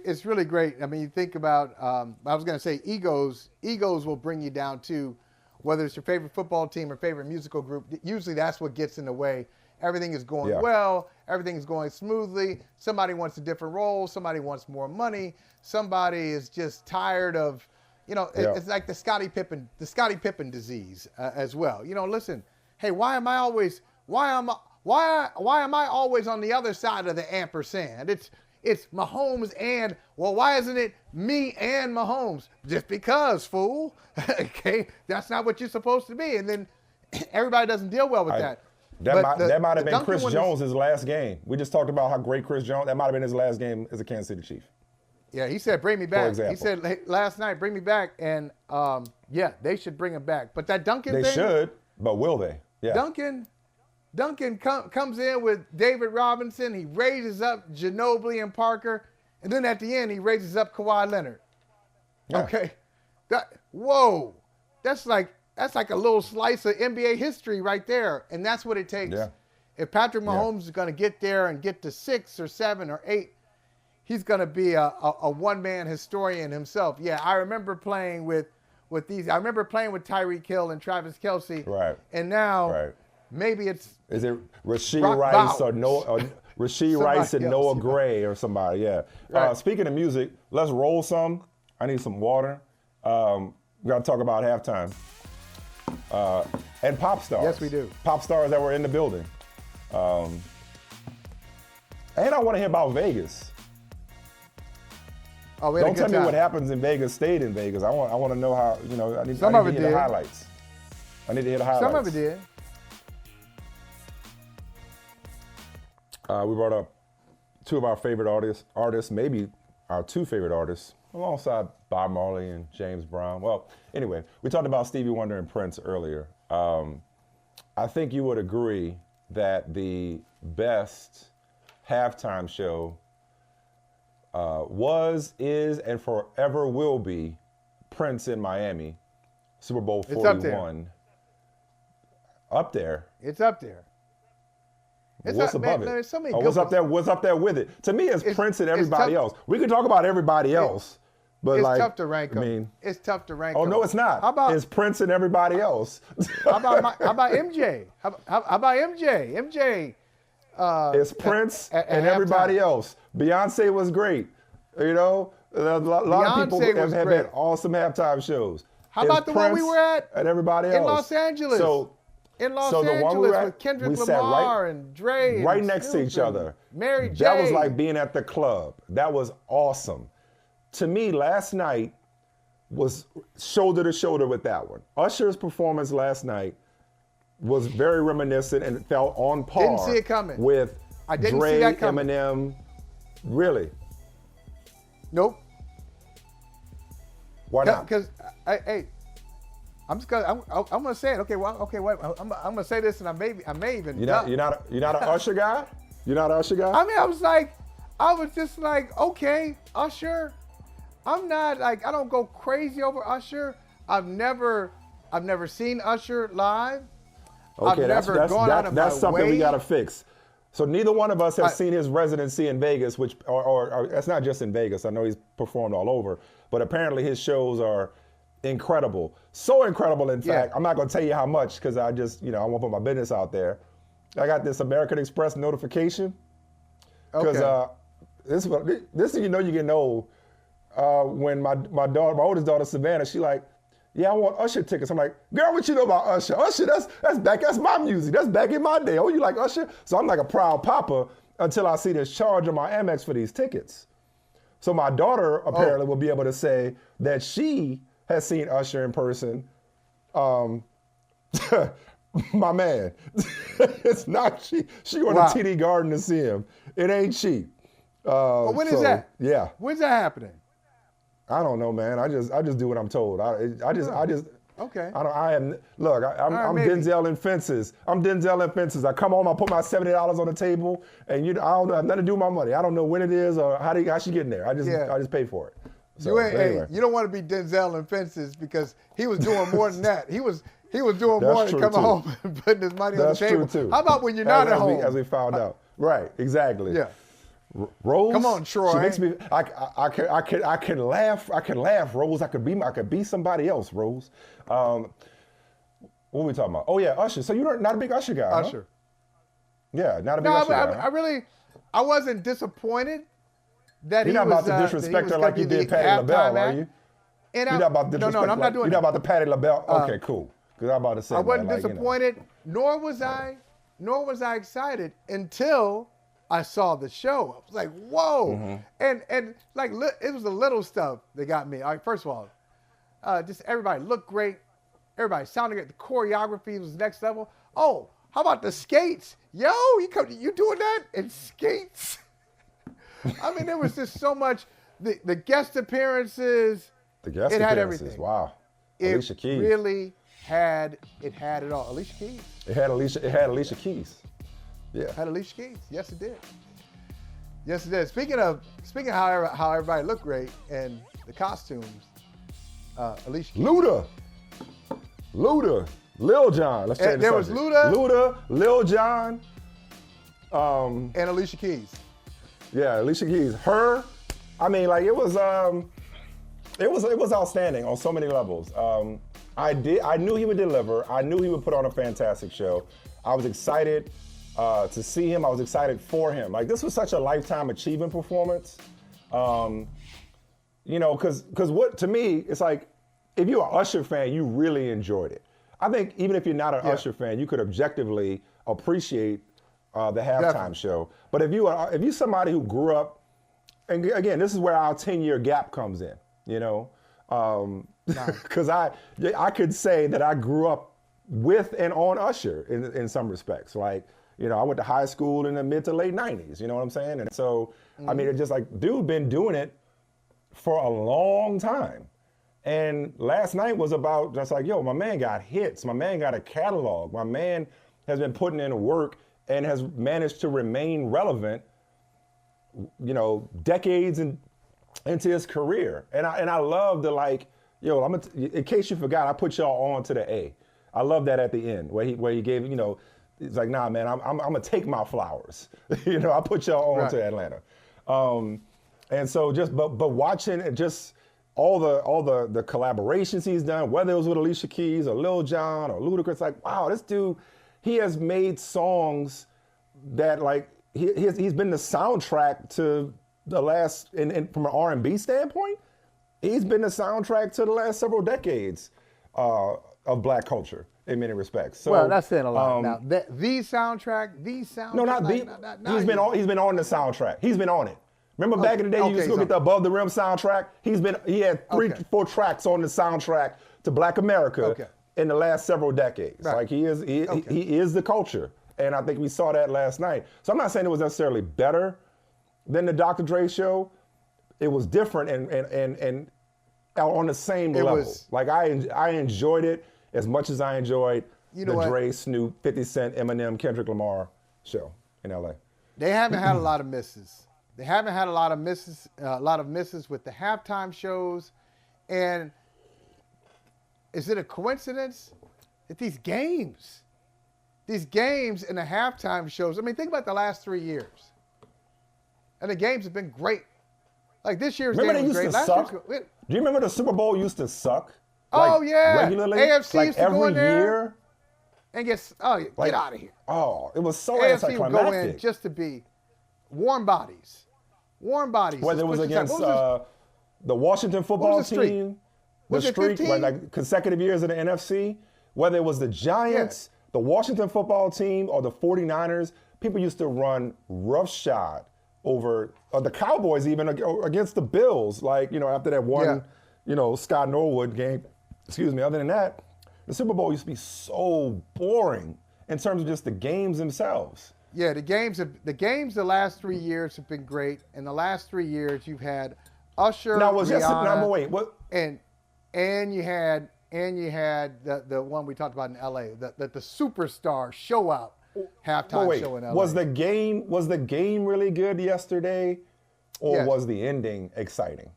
It's really great. I mean, you think about, I was going to say egos. Egos will bring you down to whether it's your favorite football team or favorite musical group. Usually that's what gets in the way. Everything is going well. Everything is going smoothly. Somebody wants a different role. Somebody wants more money. Somebody is just tired of, it's like the Scottie Pippen disease as well. Listen, hey, why am I always on the other side of the ampersand? It's Mahomes and, why isn't it me and Mahomes? Just because, fool. Okay, that's not what you're supposed to be. And then everybody doesn't deal well with that. That might have been Chris Jones' last game. We just talked about how great Chris Jones, that might have been his last game as a Kansas City Chief. Yeah, he said, bring me back. He said, hey, last night, bring me back. And, they should bring him back. But that Duncan thing. They should, but will they? Yeah. Duncan comes in with David Robinson. He raises up Ginobili and Parker. And then at the end, he raises up Kawhi Leonard. Yeah. Okay. That's like a little slice of NBA history right there. And that's what it takes. Yeah. If Patrick Mahomes is going to get there and get to 6 or 7 or 8, he's going to be a one-man historian himself. Yeah, I remember playing with these. I remember playing with Tyreek Hill and Travis Kelce. Right. And now maybe it's. Is it Rasheed Rice or Rasheed Rice and Noah Gray or somebody? Yeah. Right. Speaking of music, let's roll some. I need some water. We got to talk about halftime. And pop stars. Yes, we do. Pop stars that were in the building. And I want to hear about Vegas. Oh, we had a Don't good tell me time. what happens in Vegas stayed in Vegas. I want to know how, I need Some to of it hear the did. highlights. I need to hear the highlights. Some of it did. We brought up two of our favorite artists, maybe our two favorite artists, alongside Bob Marley and James Brown. Well, anyway, we talked about Stevie Wonder and Prince earlier. I think you would agree that the best halftime show was, is, and forever will be Prince in Miami, Super Bowl 41. Up there. It's up there. What's above it? There's so many What's up there? What's up there with it? To me, it's Prince and everybody else. We could talk about everybody else, but it's tough to rank them. I mean, it's tough to rank oh them. no, it's not. How about it's Prince and everybody else? how about MJ? How about MJ? MJ. It's Prince at and everybody halftime. else. Beyonce was great. A lot of people have had awesome halftime shows. How about the one we were at? And everybody else In Los Angeles. In Los the one Angeles we were at, with Kendrick we sat Lamar and Dre. right and next to Snoop each and other. Mary J. That was like being at the club. That was awesome. To me, last night was shoulder to shoulder with that one. Usher's performance last night was very reminiscent and felt on par Didn't see it coming. with I didn't Dre, see that coming. Eminem. Really? Nope. Why not? Because hey, I'm gonna say it. Okay, wait. I'm gonna say this, and I may even. You're not an Usher guy? You're not an Usher guy? I mean, I was just like, okay, Usher. I'm not like, I don't go crazy over Usher. I've never seen Usher live. Okay, I've never gone out of that's my something way. we got to fix. So neither one of us has seen his residency in Vegas, which, or that's not just in Vegas. I know he's performed all over, but apparently his shows are incredible. So incredible, in fact, I'm not going to tell you how much because I just, I won't put my business out there. I got this American Express notification because this is you getting old. When my oldest daughter Savannah, she like, yeah, I want Usher tickets. I'm like, girl, what you know about Usher? Usher, that's my music. That's back in my day. Oh, you like Usher? So I'm like a proud papa until I see this charge on my Amex for these tickets. So my daughter apparently will be able to say that she has seen Usher in person. My man, it's not cheap. She went to TD Garden to see him. It ain't cheap. When is that? Yeah. When's that happening? I don't know, man. I just do what I'm told. I just. Okay. I'm maybe. Denzel in Fences. I come home, I put my $70 on the table, and I don't have nothing to do with my money. I don't know when it is or how she getting there. I just pay for it. So, anyway. You don't want to be Denzel in Fences because he was doing more than that. He was doing more than coming home and putting his money on the table. That's true too. How about when you're not at home? As we found out. Right. Exactly. Yeah. Rose, come on, Troy. She makes me. I can laugh. I can laugh, Rose. I could be somebody else, Rose. What are we talking about? Oh yeah, Usher. So you're not a big Usher guy, Usher. Huh? Yeah, not a big Usher guy. I wasn't disappointed that you're he was. You're not about to disrespect her like you did Patti LaBelle, are you? You're not about to disrespect. No, I'm not doing that. You're not about to Patti LaBelle. Okay, cool. Because I'm about to say. I wasn't disappointed, nor was I excited until I saw the show. I was like, whoa. And like, it was the little stuff that got me. First of all, just everybody looked great. Everybody sounded great. The choreography was next level. Oh, how about the skates? Yo, you doing that? And skates? I mean, there was just so much. The guest appearances. The guest it appearances. Had everything. Wow. Alicia Keys. Really had it all. Alicia Keys. It had Alicia Keys. Yeah. Had Alicia Keys. Yes, it did. Yes, it did. Speaking of how everybody looked great and the costumes, Alicia Keys. Luda, Lil Jon. Let's change the There was subject. Luda, Lil Jon, and Alicia Keys. Yeah, Alicia Keys. Her, I mean, like it was outstanding on so many levels. I knew he would deliver. I knew he would put on a fantastic show. I was excited to see him. I was excited for him. Like this was such a lifetime achievement performance. Because what to me, it's like if you're an Usher fan, you really enjoyed it. I think even if you're not an Usher fan, you could objectively appreciate the halftime show. But if you're somebody who grew up, and again, this is where our 10-year gap comes in, you know, because I could say that I grew up with and on Usher in some respects. Like, you know, I went to high school in the mid to late 90s, you know what I'm saying? And so, I mean, it's just like, dude been doing it for a long time. And last night was about just like, yo, my man got hits. My man got a catalog. My man has been putting in work and has managed to remain relevant, you know, decades into his career. And I love the, like, yo, in case you forgot, I put y'all on to the A. I love that at the end where he gave, you know, it's like, nah, man, I'm gonna take my flowers. You know, I put y'all on to Atlanta. And so but watching it, just all the collaborations he's done, whether it was with Alicia Keys or Lil Jon or Ludacris, like, wow, this dude, he has made songs that, like, he's been the soundtrack to the last, and from an R&B standpoint, he's been the soundtrack to the last several decades of Black culture in many respects. So, well, that's saying a lot. Now, the soundtrack. No, not the. He's been on the soundtrack. He's been on it. Remember back in the day, you used to go get the Above the Rim soundtrack? He had 3-4 tracks on the soundtrack to Black America in the last several decades. Right. Like he is the culture. And I think we saw that last night. So I'm not saying it was necessarily better than the Dr. Dre show. It was different and on the same level. Like I enjoyed it as much as I enjoyed the Dre, Snoop, 50 Cent, Eminem, Kendrick Lamar show in LA. They haven't had a lot of misses. They haven't had a lot of misses with the halftime shows. And is it a coincidence that these games and the halftime shows, I mean, think about the last 3 years. And the games have been great. Like this year's game was great. Last year's, do you remember the Super Bowl used to suck? Oh, yeah. Regularly? AFC like used to go in there year? and get out of here. Oh, it was so AFC anticlimactic. would go in just to be warm bodies. Warm bodies. Whether it was against the Washington football team, the streak, like consecutive years in the NFC, whether it was the Giants, the Washington football team, or the 49ers, people used to run roughshod over the Cowboys even against the Bills, like, you know, after that one, you know, Scott Norwood game. Excuse me. Other than that, the Super Bowl used to be so boring in terms of just the games themselves. Yeah, the games the last 3 years have been great. In the last 3 years, you've had Usher, Rihanna, and you had the one we talked about in LA, the superstar show out halftime show in LA. Was the game really good yesterday, or was the ending exciting?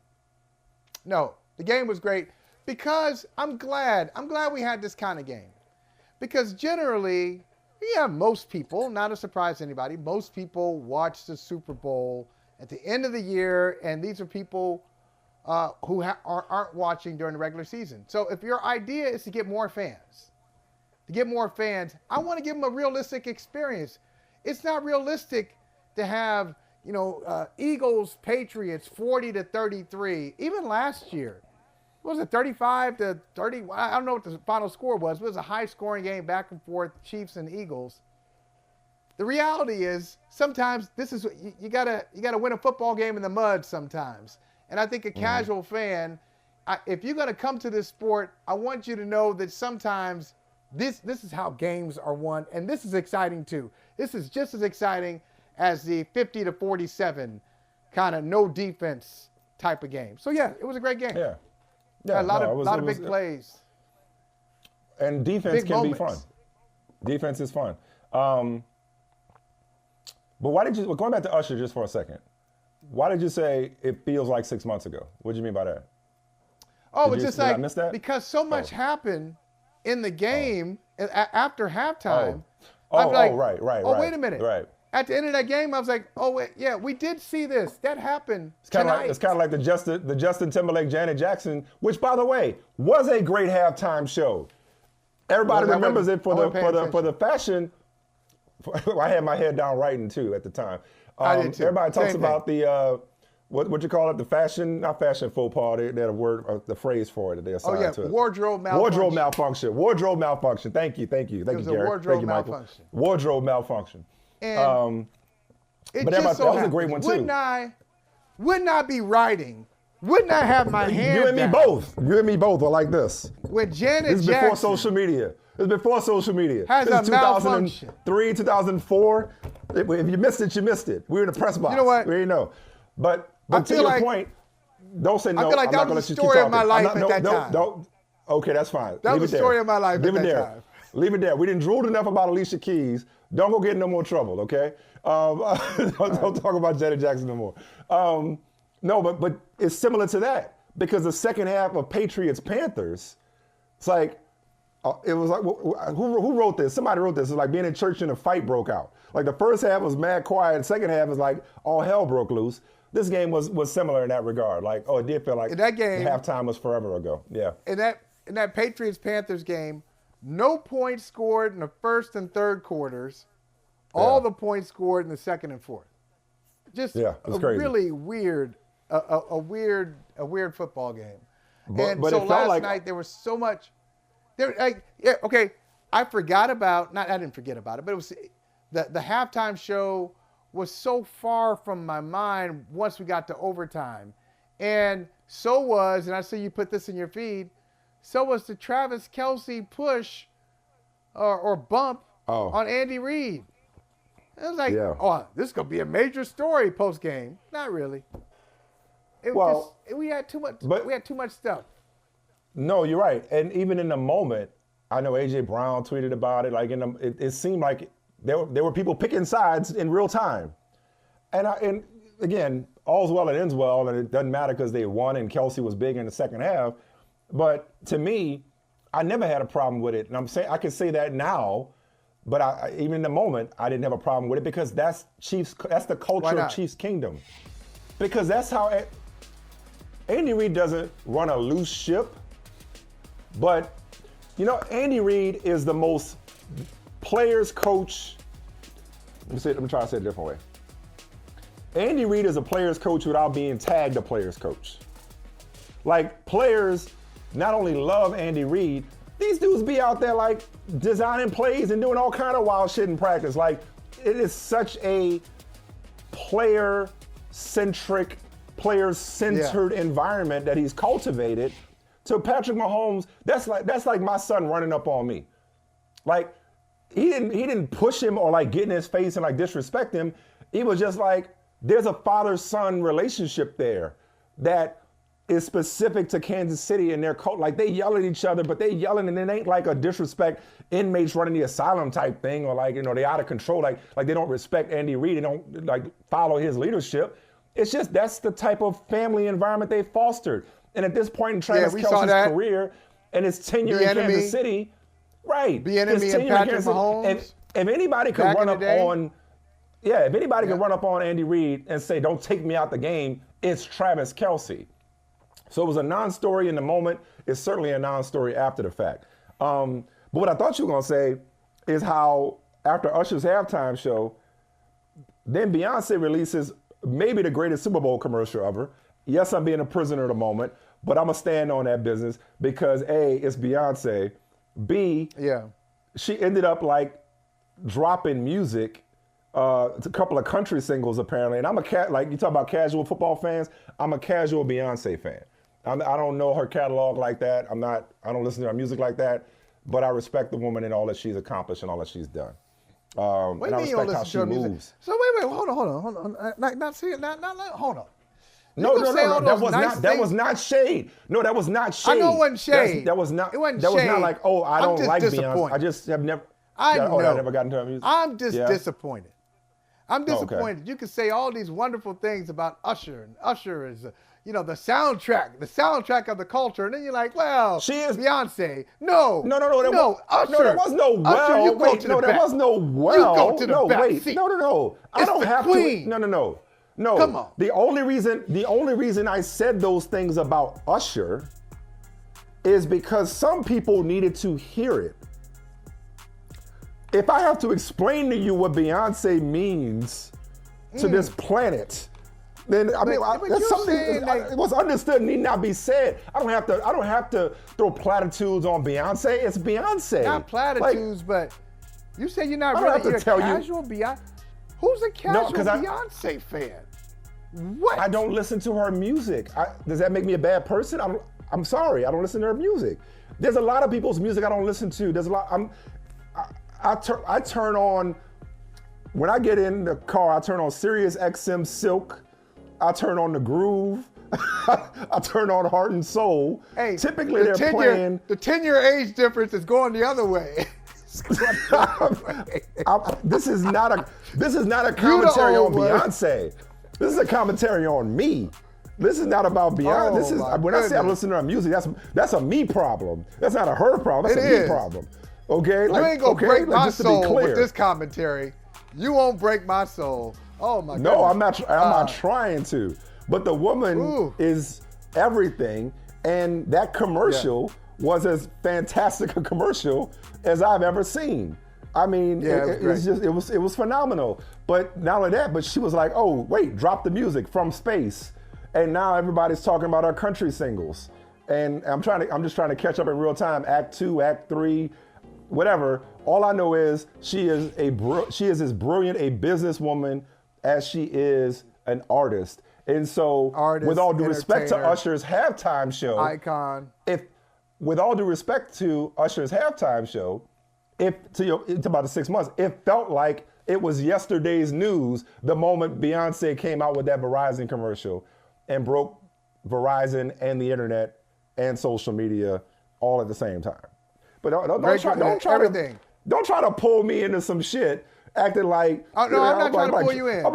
No, the game was great because I'm glad we had this kind of game. Because generally, most people, not a surprise to anybody, most people watch the Super Bowl at the end of the year, and these are people who aren't watching during the regular season. So if your idea is to get more fans, I want to give them a realistic experience. It's not realistic to have, Eagles, Patriots 40-33. Even last year, what was it, 35-30? I don't know what the final score was, but it was a high-scoring game, back and forth, Chiefs and Eagles. The reality is, sometimes this is you gotta win a football game in the mud sometimes. And I think a casual fan, if you're gonna come to this sport, I want you to know that sometimes this is how games are won, and this is exciting too. This is just as exciting as the 50-47 kind of no defense type of game. So yeah, it was a great game. Yeah. A lot of big plays. And defense can be fun. Defense is fun. But why did you, going back to Usher just for a second, why did you say it feels like 6 months ago? What do you mean by that? Oh, it's just like, I miss that? Because so much happened in the game after halftime. Right. Wait a minute. Right. At the end of that game, I was like, oh, wait, yeah, we did see this. That happened tonight. It's kind of like the Justin Timberlake, Janet Jackson, which, by the way, was a great halftime show. Everybody remembers it for the fashion. I had my head down writing, too, at the time. I did, too. Everybody talks about the what you call it? Not fashion faux pas. They had a word, the phrase for it. They assigned to it. Wardrobe malfunction. Wardrobe malfunction. Thank you, Gary. Wardrobe Thank you, Michael. malfunction. Wardrobe malfunction. And but that was a great one too. Wouldn't I be writing? Wouldn't I have my hand You and me down? both. You and me both are like this. When Janet This is Jackson before social media. This is before social media. Has This a is malfunction. 2003, 2004. If you missed it, you missed it. We were in the press box. You know what? We didn't know. But I to feel your like- point, don't say no. I feel like I'm that not gonna was let the you keep story of talking. my life I'm not- at that time. Don't. Okay, that's fine. That Leave was it the there. story of my life Leave at it that there. time. Leave it there. We didn't drool enough about Alicia Keys. Don't go get in no more trouble, okay? Don't talk about Janet Jackson no more. No, but it's similar to that because the second half of Patriots-Panthers, it's like, it was like, who wrote this? Somebody wrote this. It's like being in church and a fight broke out. Like the first half was mad quiet. The second half was like all hell broke loose. This game was similar in that regard. Like, it did feel like In that game- halftime was forever ago. Yeah. In that Patriots-Panthers game, no points scored in the first and third quarters. All the points scored in the second and fourth. Just Yeah, it was a crazy. really weird, a weird football game. But so it felt last like- night there was so much. I forgot about. I didn't forget about it, but it was the halftime show was so far from my mind once we got to overtime, and so was, and I see you put this in your feed. So was the Travis Kelce push or bump on Andy Reid. It was like, this is going to be a major story post-game. Not really. We had too much stuff. No, you're right. And even in the moment, I know A.J. Brown tweeted about it. Like it seemed like there were people picking sides in real time. And again, all's well that ends well, and it doesn't matter because they won and Kelce was big in the second half. But to me, I never had a problem with it. And I'm saying I can say that now, but even in the moment, I didn't have a problem with it because that's the culture of Chiefs Kingdom. Because that's how Andy Reid doesn't run a loose ship. But, Andy Reid is the most players coach. Let me try to say it a different way. Andy Reid is a players coach without being tagged a players coach. Like, players not only love Andy Reid, these dudes be out there like designing plays and doing all kind of wild shit in practice. Like, it is such a player-centric, player-centered environment that he's cultivated. To Patrick Mahomes, that's like my son running up on me. Like, he didn't push him or like get in his face and like disrespect him. He was just like, there's a father-son relationship there that is specific to Kansas City and their cult. Like, they yell at each other, but they yelling and it ain't like a disrespect inmates running the asylum type thing or like, they out of control. Like they don't respect Andy Reid. They don't like follow his leadership. It's just that's the type of family environment they fostered. And at this point in Travis Kelce's career and his tenure in Kansas City, right? Bieniemy and Patrick Mahomes. And if anybody could run up on, if anybody could run up on Andy Reid and say, "Don't take me out the game," it's Travis Kelce. So it was a non-story in the moment. It's certainly a non-story after the fact. But what I thought you were gonna say is how after Usher's halftime show, then Beyonce releases maybe the greatest Super Bowl commercial ever. Yes, I'm being a prisoner of the moment, but I'm going to stand on that business because A, it's Beyonce. B, she ended up like dropping music, a couple of country singles apparently. And I'm like you talk about casual football fans, I'm a casual Beyonce fan. I don't know her catalog like that. I don't listen to her music like that, but I respect the woman and all that she's accomplished and all that she's done. And I respect how she moves. So wait, hold on. Hold on. No, that was not shade. No, that was not shade. I know it wasn't shade. That was not. It wasn't that shade. was not like, I don't like Beyonce. I just have never. I know. I never got into her music. I'm just disappointed. I'm disappointed. Okay. You can say all these wonderful things about Usher, and Usher is, the soundtrack of the culture, and then you're like, well, she is Beyonce. No, Usher. No, there was no well. Usher, you wait, go to no, the there back. was no well. You go to the no, back wait, seat. no. I don't have queen. to. No. Come on. The only reason I said those things about Usher is because some people needed to hear it. If I have to explain to you what Beyonce means to this planet, then I mean, but that's you're something. saying that- What's understood need not be said. I don't have to throw platitudes on Beyonce. It's Beyonce. Not platitudes, but you say you're not I don't really have to you're a tell you. casual Beyonce. Who's a casual 'cause Beyonce fan? What? I don't listen to her music. Does that make me a bad person? I'm sorry. I don't listen to her music. There's a lot of people's music I don't listen to. There's a lot. I turn on, when I get in the car, I turn on Sirius XM Silk. I turn on The Groove. I turn on Heart and Soul. Hey, typically they're playing. The 10-year age difference is going the other way. This is not a commentary on old one. Beyonce. This is a commentary on me. This is not about Beyonce. Oh, This is my when I say I goodness. listen to her music. That's a me problem. That's not a her problem. That's It a me is. problem. Okay, You ain't gonna break my just to be soul clear. with this commentary. You won't break my soul. Oh my God. No, I'm not. I'm not trying to. But the woman Ooh. is everything, and that commercial was as fantastic a commercial as I've ever seen. I mean, Yeah, it was phenomenal. But not only that, but she was like, "Oh, wait, drop the music from space," and now everybody's talking about our country singles. And I'm just trying to catch up in real time. Act 2, Act 3, whatever. All I know is she is as brilliant a businesswoman as she is an artist. And so, Artist, with all due respect to entertainer, Usher's halftime show, icon. with all due respect to Usher's halftime show, it's about the 6 months, it felt like it was yesterday's news the moment Beyonce came out with that Verizon commercial and broke Verizon and the internet and social media all at the same time. But don't try to pull me into some shit acting like. Oh, no, I'm not trying to pull you in. I'm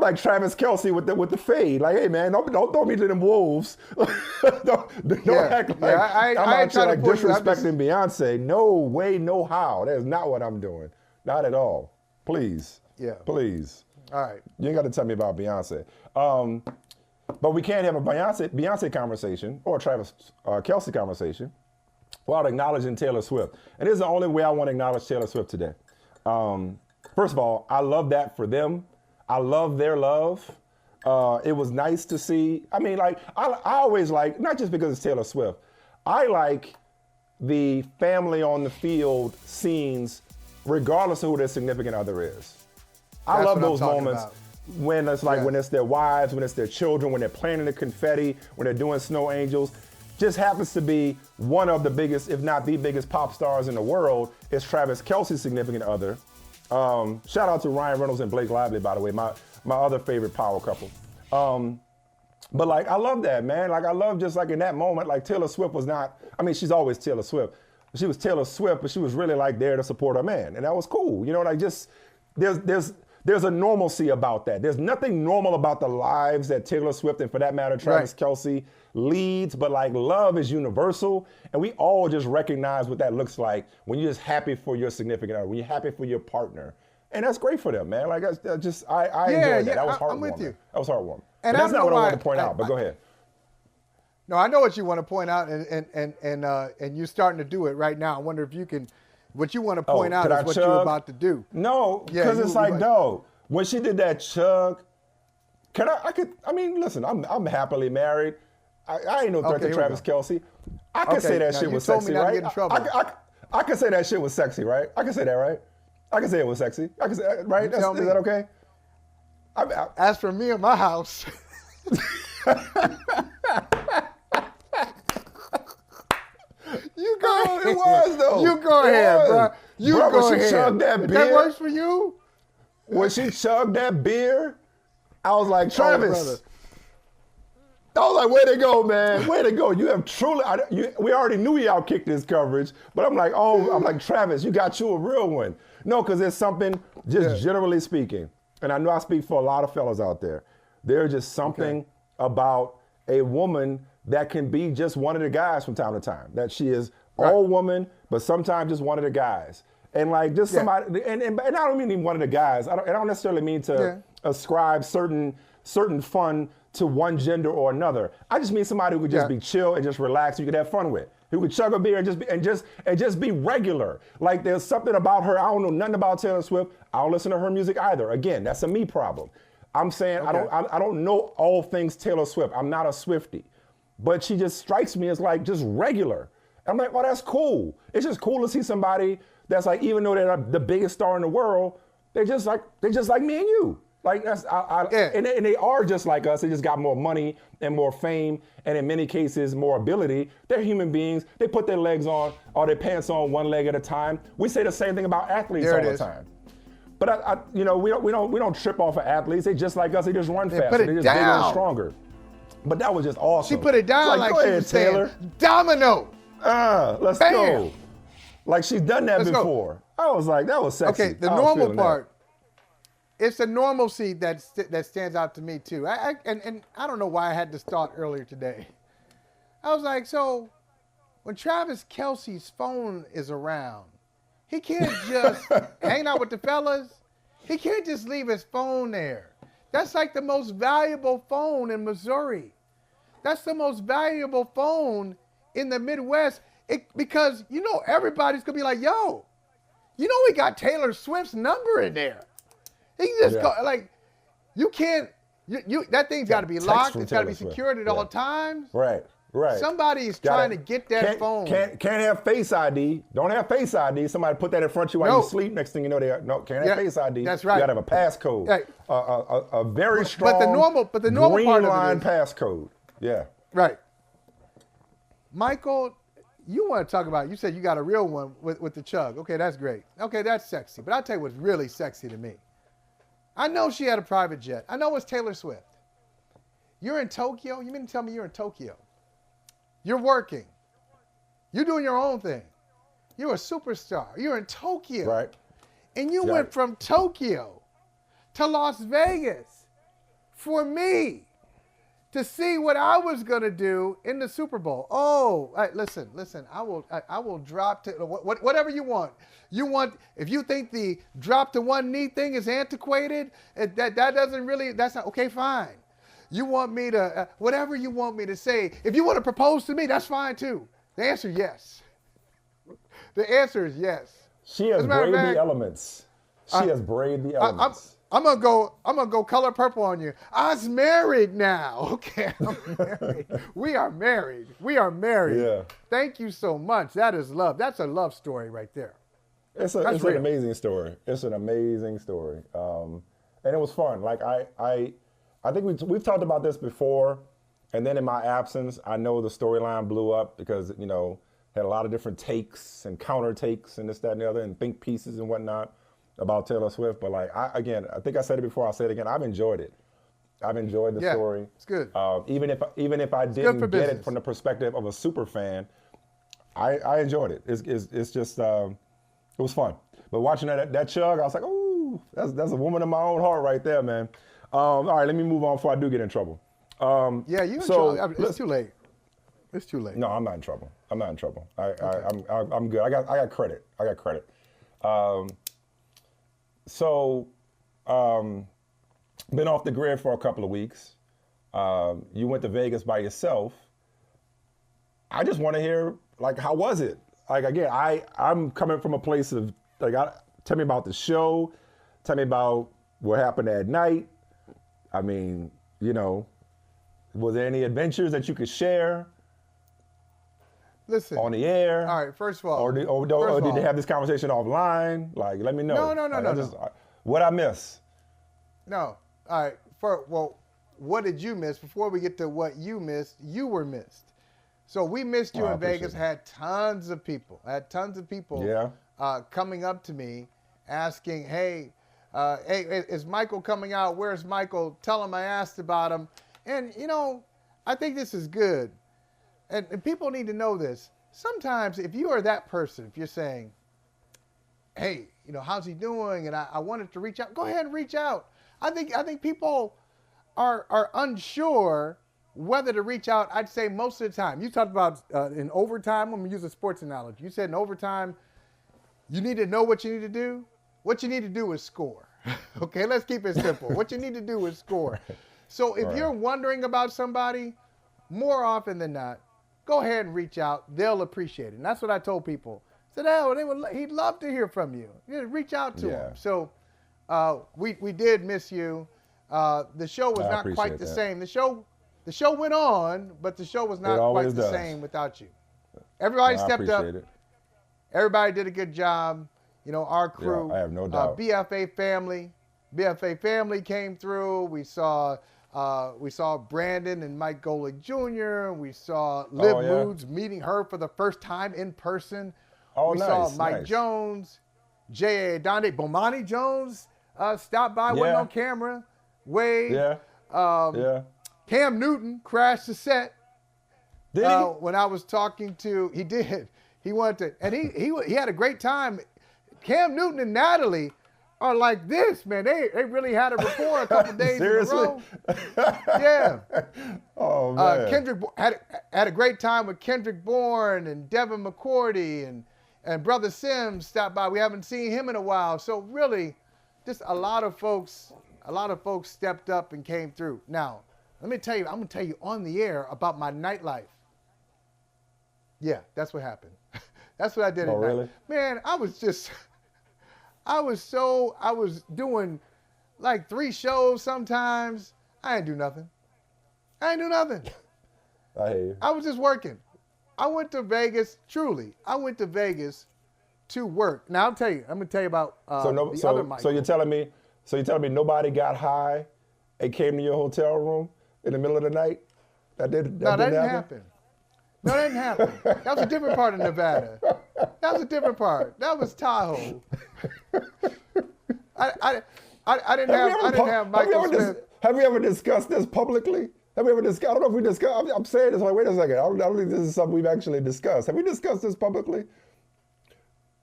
like Travis Kelce with the fade. Like, hey man, don't throw me to them wolves. don't act like I'm out here like disrespecting Beyonce. No way, no how. That's not what I'm doing. Not at all. Please. Yeah. Please. All right. You ain't got to tell me about Beyonce. But we can't have a Beyonce conversation or a Travis Kelce conversation without acknowledging Taylor Swift. And this is the only way I want to acknowledge Taylor Swift today. First of all, I love that for them. I love their love. It was nice to see. I mean, like, I always like, not just because it's Taylor Swift, I like the family on the field scenes regardless of who their significant other is. I love those moments when it's like when it's their wives, when it's their children, when they're playing in the confetti, when they're doing snow angels. Just happens to be one of the biggest, if not the biggest pop stars in the world is Travis Kelce's significant other. Shout out to Ryan Reynolds and Blake Lively, by the way, my other favorite power couple. But like, I love that, man. Like, I love just like in that moment, like Taylor Swift was not, I mean, she's always Taylor Swift. She was Taylor Swift, but she was really like there to support her man. And that was cool. You know, like just, there's a normalcy about that. There's nothing normal about the lives that Taylor Swift and for that matter, Travis Kelce leads, but like love is universal. And we all just recognize what that looks like when you're just happy for your significant other, when you're happy for your partner. And that's great for them, man. Like I enjoyed that. That was heartwarming. I'm with you. That was heartwarming. And But that's not what I why- wanted to point out, but go ahead. No, I know what you want to point out, and you're starting to do it right now. I wonder if you can. What you want to point out is what you're about to do. No, Yeah, because it's like, like- no. When she did that chug, I mean, listen, I'm happily married. I ain't no threat to Travis Kelce. I could say that shit was sexy, right? You told me not to get in trouble. I could say that shit was sexy, right? I can say that, right? I can say it was sexy. I can say, right? Is that okay? As for me and my house. You go ahead. It was, though. You go ahead, bro. You go when ahead. she chugged that If beer, that works for you. when she chugged that beer, I was like, Travis. I was like, way to go, man. Way to go. You have truly, we already knew he outkicked his coverage, but I'm like, Travis, you got you a real one. No, because there's something, just generally speaking, and I know I speak for a lot of fellas out there, there's just something about a woman that can be just one of the guys from time to time. That she is all woman, but sometimes just one of the guys. And like just somebody, and I don't mean one of the guys. I don't necessarily mean to ascribe certain fun to one gender or another. I just mean somebody who could just be chill and just relax. You could have fun with. Who could chug a beer and just be regular. Like there's something about her. I don't know nothing about Taylor Swift. I don't listen to her music either. Again, that's a me problem. I'm saying Okay. I don't know all things Taylor Swift. I'm not a Swiftie, but she just strikes me as like just regular. I'm like, well, that's cool. It's just cool to see somebody that's like, even though they're the biggest star in the world, they're just like me and you. Like that's Yeah. and they are just like us. They just got more money and more fame, and in many cases more ability. They're human beings. They put their legs on or their pants on one leg at a time. We say the same thing about athletes all the time. But we don't trip off of athletes. They just like us. They just run faster. They're just bigger and stronger. But that was just awesome. She put it down like go she ahead, was Taylor. saying, domino. Let's Bam. go. Like she's done that Let's go. before. I was like, that was sexy. Okay, the I was normal feeling that. part. It's the normalcy that stands out to me too. And I don't know why I had this thought earlier today. I was like, so when Travis Kelce's phone is around, he can't just hang out with the fellas. He can't just leave his phone there. That's like the most valuable phone in Missouri. That's the most valuable phone in the Midwest. Because everybody's gonna be like, yo, we got Taylor Swift's number in there. He can just go, like, you can't, that thing's got to be locked. It's got to be secured at all times. Right. Somebody's trying to get that phone. Can't have Face ID. Don't have Face ID. Somebody put that in front of you while you sleep. Next thing you know, can't have Face ID. That's right. You got to have a passcode. Right. A very strong but the normal green part of line it is, passcode. Yeah. Right. Michael, you want to talk about, you said you got a real one with the chug. Okay, that's great. Okay, that's sexy. But I'll tell you what's really sexy to me. I know she had a private jet. I know it's Taylor Swift. You're in Tokyo? You mean to tell me you're in Tokyo? You're working. You're doing your own thing. You're a superstar. You're in Tokyo. Right. And you went from Tokyo to Las Vegas for me to see what I was going to do in the Super Bowl. Oh, listen, I will drop to whatever you want. If you think the drop to one knee thing is antiquated, that doesn't really, that's not, okay, fine. You want me to, whatever you want me to say. If you want to propose to me, that's fine too. The answer is yes. The answer is yes. She has braved the elements. She has braved the elements. I'm gonna go color purple on you. I's married now. Okay, I'm married. We are married. Yeah. Thank you so much. That is love. That's a love story right there. It's an amazing story. It's an amazing story. And it was fun. Like I think we've talked about this before. And then in my absence, I know the storyline blew up because, had a lot of different takes and counter takes and this, that, and the other, and think pieces and whatnot about Taylor Swift. But I think I said it before, I'll say it again. I've enjoyed it. I've enjoyed the story. It's good. Even if I didn't get it from the perspective of a super fan, I enjoyed it. It's just it was fun. But watching that chug, I was like, ooh, that's a woman of my own heart right there, man. All right, let me move on before I do get in trouble. You in trouble. It's too late. It's too late. No, I'm not in trouble. I'm good. I got credit. Been off the grid for a couple of weeks. You went to Vegas by yourself. I just want to hear, like, how was it? Like, again, I'm coming from a place of, like, tell me about the show. Tell me about what happened that night. I mean, was there any adventures that you could share? Listen. On the air? All right, first of all. Or did they have this conversation offline? Like, let me know. No. What I miss? No. All right. What did you miss? Before we get to what you missed, you were missed. So we missed you in Vegas. Had tons of people coming up to me asking, hey, is Michael coming out? Where's Michael? Tell him I asked about him. And, I think this is good. And people need to know this. Sometimes if you are that person, if you're saying, hey, how's he doing? And I wanted to reach out, go ahead and reach out. I think people are unsure whether to reach out. I'd say most of the time. You talked about in overtime. I'm going to use a sports analogy. You said in overtime, you need to know what you need to do. What you need to do is score. Okay, let's keep it simple. What you need to do is score. So if you're wondering about somebody, more often than not, go ahead and reach out. They'll appreciate it. And that's what I told people. I said, he'd love to hear from you. Reach out to him. So we did miss you. The show was I not quite appreciate the that. same. The show went on, but the show was not quite always the does. same without you. Everybody I stepped up. appreciate it. Everybody did a good job. You know, our crew. I have no doubt. BFA family came through. We saw Brandon and Mike Golick Jr. We saw Liv yeah? Moods meeting her for the first time in person. Oh, we nice, saw Mike nice. Jones, J.A. Donde, Bomani Jones stopped by, wasn't on camera. Wade. Yeah. Cam Newton crashed the set. Did he? When I was talking to, he did. He wanted to, and he had a great time. Cam Newton and Natalie are like this, man. They really had a rapport a couple days Seriously? in a row. Yeah. Oh, man. Kendrick had a great time with Kendrick Bourne and Devin McCourty and Brother Sims stopped by. We haven't seen him in a while. So really, just a lot of folks stepped up and came through. Now, let me tell you, I'm gonna tell you on the air about my nightlife. Yeah, that's what happened. That's what I did at night. Really? Man, I was doing like 3 shows sometimes. I ain't do nothing. I hear you. I was just working. I went to Vegas, truly. I went to Vegas to work. Now I'm gonna tell you about the other Michael. So you're telling me nobody got high and came to your hotel room in the middle of the night? That didn't happen? No, that didn't happen. That was a different part of Nevada. That was a different part. That was Tahoe. I didn't have Michael Smith. Have we ever discussed this publicly? Have we ever discussed? I don't know if we discussed. I'm saying this. Like, wait a second. I don't think this is something we've actually discussed. Have we discussed this publicly?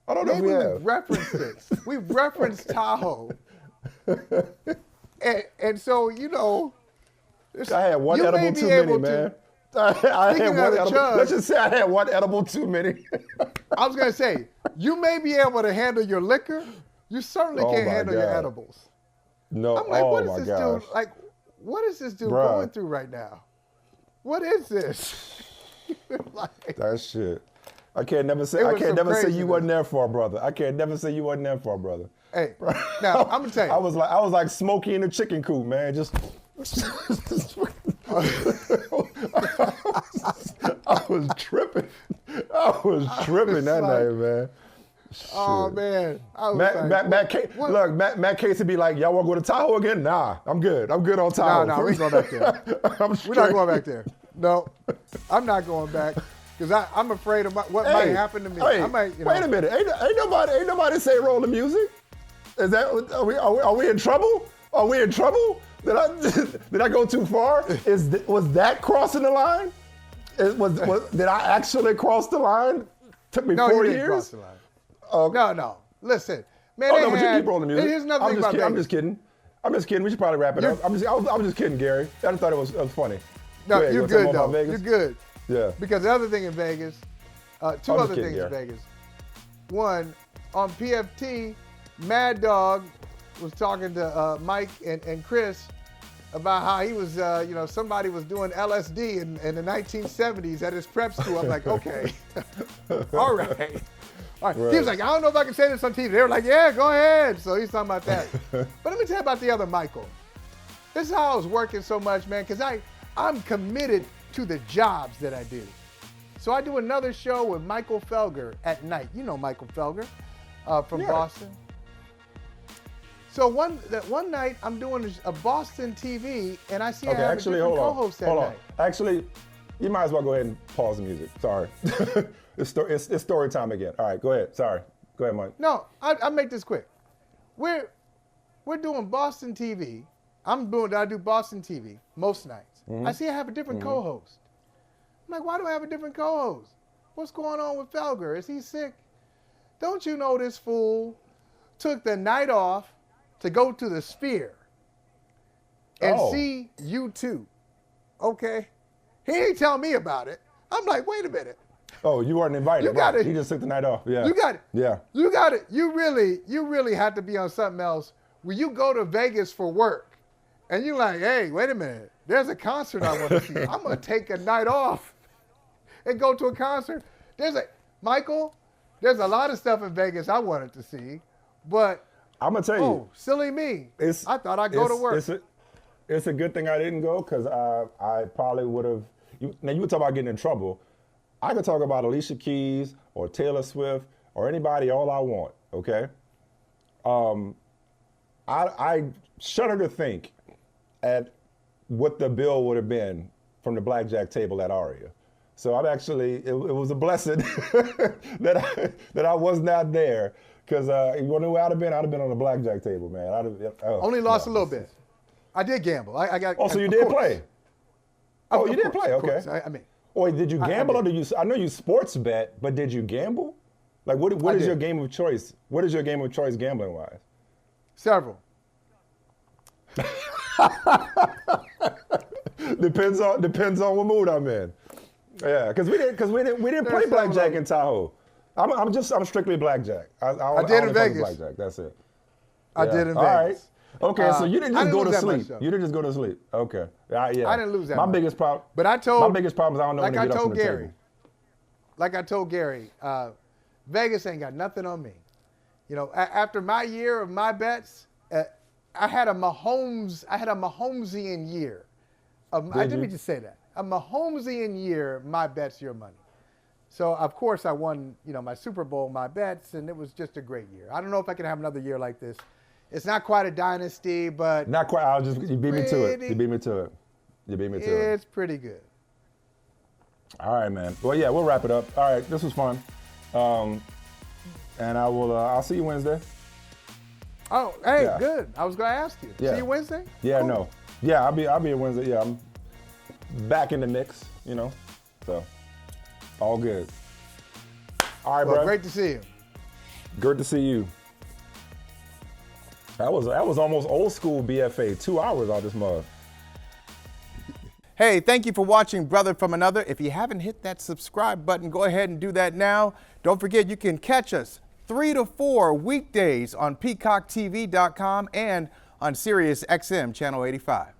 I don't know if we have. We've referenced it. We've referenced Tahoe. And so, you know. I had one edible too many, man. I had one edible. Let's just say I had one edible too many. I was going to say, you may be able to handle your liquor. You certainly can't handle your edibles. No, I'm like, what is this gosh. dude? Like, what is this dude going through right now? What is this? Like, that shit. I can't never say you wasn't there for a brother. I can't never say you wasn't there for a brother. Hey, now I'm gonna tell you. I was like Smokey in the chicken coop, man. Just I was tripping. That night, man. Oh man, Matt Casey be like, y'all want to go to Tahoe again? Nah, I'm good. I'm good on Tahoe. No, we ain't going back there. We're not going back there. No, I'm not going back because I'm afraid of what might happen to me. Hey, I might, wait a minute. Ain't nobody say roll the music. Is that are we in trouble? Are we in trouble? Did I go too far? Was that crossing the line? Did I actually cross the line? Took me 4 years. Cross the line. No. Listen, man. Oh no, but you keep rolling the music. Here's another thing about Vegas. I'm just kidding. We should probably wrap it up. I was just kidding, Gary. I just thought it was funny. No, ahead, you're good though. You're good. Yeah. Because the other thing in Vegas, two other things in Vegas. One, on PFT, Mad Dog was talking to Mike and Chris about how he was, somebody was doing LSD in the 1970s at his prep school. I'm like, okay, all right. Right. He was like, I don't know if I can say this on TV. They were like, yeah, go ahead. So he's talking about that. But let me tell you about the other Michael. This is how I was working so much, man, because I'm committed to the jobs that I do. So I do another show with Michael Felger at night. You know Michael Felger from Boston. So one night I'm doing a Boston TV, and I see I have a different co-host that night. Actually, you might as well go ahead and pause the music. Sorry. It's story time again. All right, go ahead. Sorry. Go ahead, Mike. No, I'll make this quick. We're doing Boston TV. I do Boston TV most nights. I see I have a different co-host. I'm like, why do I have a different co-host? What's going on with Felger? Is he sick? Don't you know this fool took the night off to go to the Sphere and see U2? Okay? He ain't tell me about it. I'm like, wait a minute. Oh, you weren't invited. He just took the night off. Yeah. You got it. Yeah. You got it. You really have to be on something else where you go to Vegas for work and you're like, hey, wait a minute. There's a concert I want to see. I'm going to take a night off and go to a concert. Michael, there's a lot of stuff in Vegas I wanted to see, but I'm going to tell you. Oh, silly me. I thought I'd go to work. it's a good thing I didn't go because I probably would have. Now you were talking about getting in trouble. I could talk about Alicia Keys or Taylor Swift or anybody all I want. Okay. I shudder to think at what the bill would have been from the blackjack table at Aria. So I'm actually, it was a blessing that I was not there, because you know where I'd have been on the blackjack table, man. Only lost a little bit. I did gamble. I got. Oh, so you did play? Oh, you did play. Okay. I mean. Or did you gamble, or did you? I know you sports bet, but did you gamble? Like, what is your game of choice? What is your game of choice gambling wise? Several. Depends on what mood I'm in. Yeah, because we didn't play blackjack in Tahoe. I'm strictly blackjack. I did in Vegas. Blackjack. That's it. I did in Vegas. All right. Okay, so you didn't just go to sleep. Much, you didn't just go to sleep. Okay. Yeah. I didn't lose that. My biggest problem. But I told. My biggest problem is I don't know when to get up from the table. Like I told Gary, Vegas ain't got nothing on me. You know, after my year of my bets, I had a Mahomesian year. Let me just say that. A Mahomesian year, my bets, your money. So, of course, I won, my Super Bowl, my bets, and it was just a great year. I don't know if I can have another year like this. It's not quite a dynasty, but... Not quite. You beat me to it. You beat me to it. It's pretty good. All right, man. Well, yeah, we'll wrap it up. All right, this was fun. And I'll see you Wednesday. Oh, hey, yeah. Good. I was going to ask you. Yeah. See you Wednesday? Yeah, cool. No. Yeah, I'll be here Wednesday. Yeah, I'm back in the mix, so all good. All right, bro. Great to see you. Good to see you. That was almost old school BFA. 2 hours on this mug. Hey, thank you for watching Brother from Another. If you haven't hit that subscribe button, go ahead and do that now. Don't forget, you can catch us 3 to 4 weekdays on PeacockTV.com and on Sirius XM Channel 85.